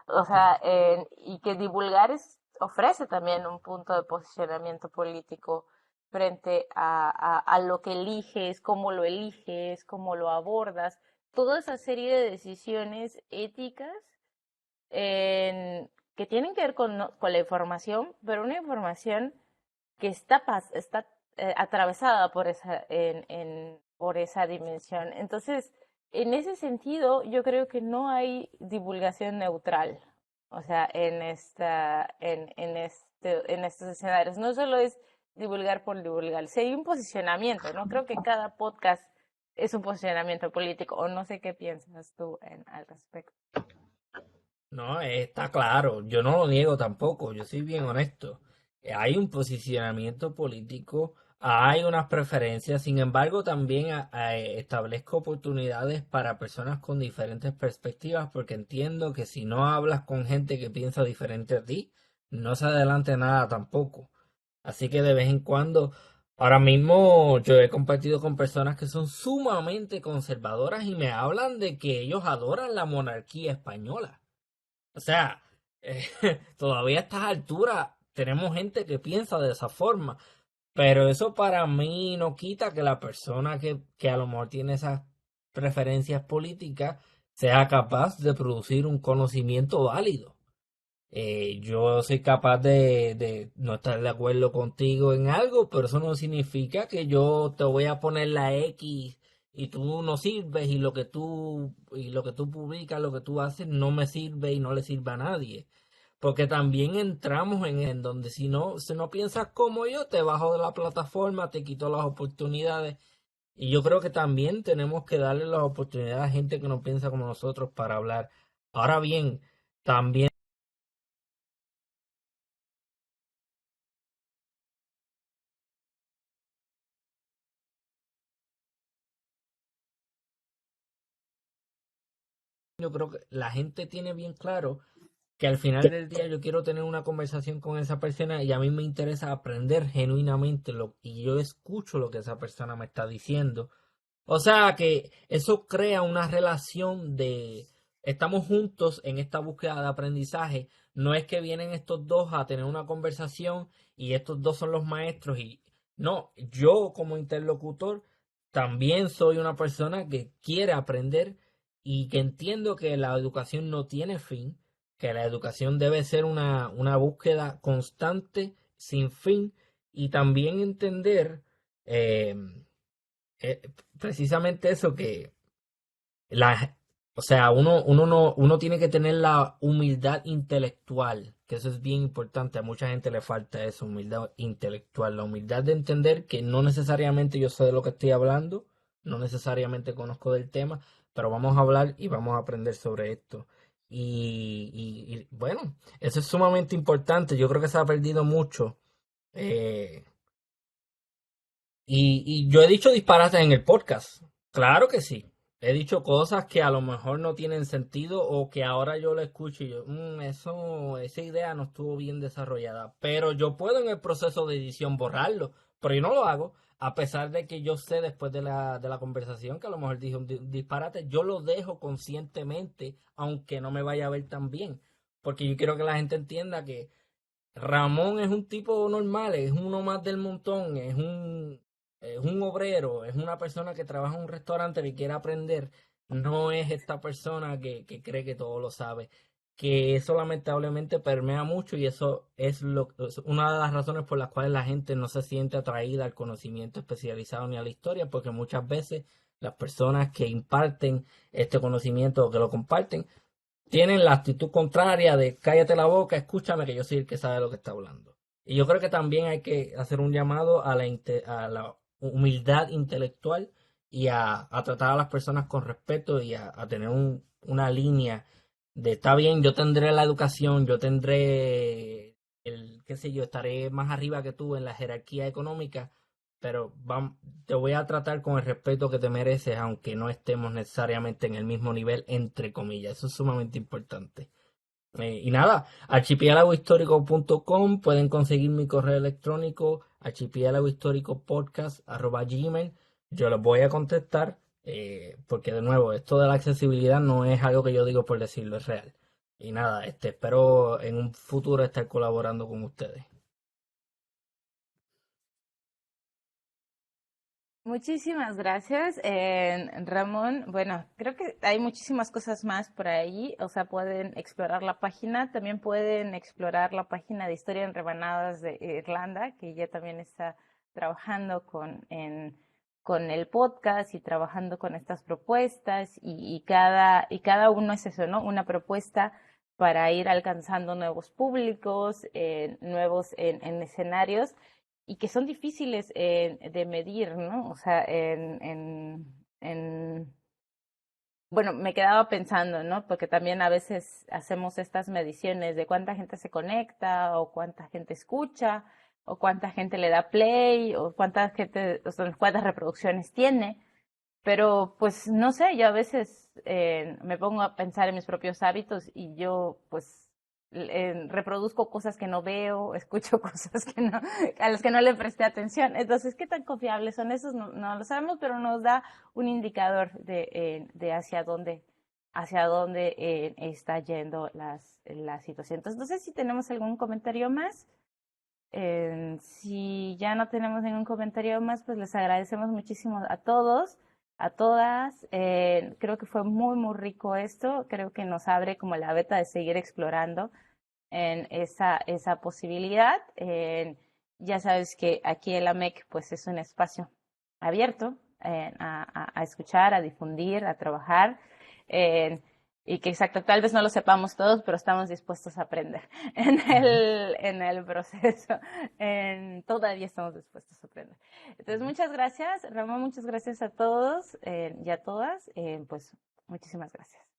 O sea, y que divulgar ofrece también un punto de posicionamiento político frente a lo que eliges, cómo lo abordas, toda esa serie de decisiones éticas que tienen que ver con la información, pero una información que está atravesada por por esa dimensión. Entonces, en ese sentido, yo creo que no hay divulgación neutral. O sea, en estos escenarios. No solo es divulgar por divulgar. Si hay un posicionamiento, ¿no? Creo que cada podcast es un posicionamiento político, o no sé qué piensas tú al respecto. No, está claro, yo no lo niego tampoco, yo soy bien honesto. Hay un posicionamiento político, hay unas preferencias, sin embargo también establezco oportunidades para personas con diferentes perspectivas porque entiendo que si no hablas con gente que piensa diferente a ti, no se adelante nada tampoco. Así que de vez en cuando, ahora mismo yo he compartido con personas que son sumamente conservadoras y me hablan de que ellos adoran la monarquía española. O sea, eh, todavía a estas alturas tenemos gente que piensa de esa forma, pero eso para mí no quita que la persona que a lo mejor tiene esas preferencias políticas sea capaz de producir un conocimiento válido. Yo soy capaz de no estar de acuerdo contigo en algo, pero eso no significa que yo te voy a poner la X y tú no sirves y lo que tú publicas, lo que tú haces no me sirve y no le sirve a nadie. Porque también entramos en donde si no piensas como yo, te bajo de la plataforma, te quito las oportunidades. Y yo creo que también tenemos que darle las oportunidades a gente que no piensa como nosotros para hablar. Ahora bien, también yo creo que la gente tiene bien claro que al final del día yo quiero tener una conversación con esa persona y a mí me interesa aprender genuinamente y yo escucho lo que esa persona me está diciendo. O sea que eso crea una relación de estamos juntos en esta búsqueda de aprendizaje. No es que vienen estos dos a tener una conversación y estos dos son los maestros y no, yo como interlocutor también soy una persona que quiere aprender y que entiendo que la educación no tiene fin, que la educación debe ser una búsqueda constante, sin fin, y también entender eh, eh, precisamente eso que la, o sea, uno tiene que tener la humildad intelectual, que eso es bien importante, a mucha gente le falta eso, humildad intelectual, la humildad de entender que no necesariamente yo sé de lo que estoy hablando, no necesariamente conozco del tema, pero vamos a hablar y vamos a aprender sobre esto. Bueno, eso es sumamente importante, yo creo que se ha perdido mucho. eh, y yo he dicho disparates en el podcast. Claro que sí. He dicho cosas que a lo mejor no tienen sentido o que ahora yo lo escucho y yo, esa idea no estuvo bien desarrollada. Pero yo puedo en el proceso de edición borrarlo, pero yo no lo hago. A pesar de que yo sé después de la conversación que a lo mejor dije un disparate, yo lo dejo conscientemente, aunque no me vaya a ver tan bien. Porque yo quiero que la gente entienda que Ramón es un tipo normal, es uno más del montón, es un obrero, es una persona que trabaja en un restaurante que quiere aprender, no es esta persona que cree que todo lo sabe, que eso lamentablemente permea mucho y eso es una de las razones por las cuales la gente no se siente atraída al conocimiento especializado ni a la historia, porque muchas veces las personas que imparten este conocimiento o que lo comparten tienen la actitud contraria de cállate la boca, escúchame que yo soy el que sabe lo que está hablando. Y yo creo que también hay que hacer un llamado a a la humildad intelectual y a tratar a las personas con respeto y a tener una línea de está bien, yo tendré la educación, yo tendré qué sé yo, estaré más arriba que tú en la jerarquía económica, pero te voy a tratar con el respeto que te mereces, aunque no estemos necesariamente en el mismo nivel, entre comillas. Eso es sumamente importante. Y nada, archipiélagohistórico.com, pueden conseguir mi correo electrónico, archipiélagohistoricopodcast@gmail. Yo los voy a contestar, porque de nuevo, esto de la accesibilidad no es algo que yo digo por decirlo, es real. Y nada, espero en un futuro estar colaborando con ustedes. Muchísimas gracias, Ramón. Bueno, creo que hay muchísimas cosas más por ahí. O sea, pueden explorar la página. También pueden explorar la página de Historia en Rebanadas de Irlanda, que ya también está trabajando con el podcast y trabajando con estas propuestas. Y cada uno es eso, ¿no? Una propuesta para ir alcanzando nuevos públicos, nuevos en escenarios y que son difíciles de medir, ¿no? O sea, bueno, me quedaba pensando, ¿no? Porque también a veces hacemos estas mediciones de cuánta gente se conecta o cuánta gente escucha o cuánta gente le da play o cuánta gente, o sea, cuántas reproducciones tiene. Pero pues no sé, yo a veces me pongo a pensar en mis propios hábitos y yo pues reproduzco cosas que no veo, escucho cosas que no, a las que no le presté atención. Entonces, ¿qué tan confiables son esos? No, no lo sabemos, pero nos da un indicador de hacia dónde está yendo la situación. Entonces, no sé si tenemos algún comentario más. Si ya no tenemos ningún comentario más, pues les agradecemos muchísimo a todos, a todas. Creo que fue muy, muy rico esto. Creo que nos abre como la veta de seguir explorando en esa posibilidad. Ya sabes que aquí el AMEC pues es un espacio abierto a escuchar, a difundir, a trabajar. Y que exacto, tal vez no lo sepamos todos, pero estamos dispuestos a aprender en el proceso. Todavía estamos dispuestos a aprender. Entonces, muchas gracias, Ramón, muchas gracias a todos y a todas. Pues, muchísimas gracias.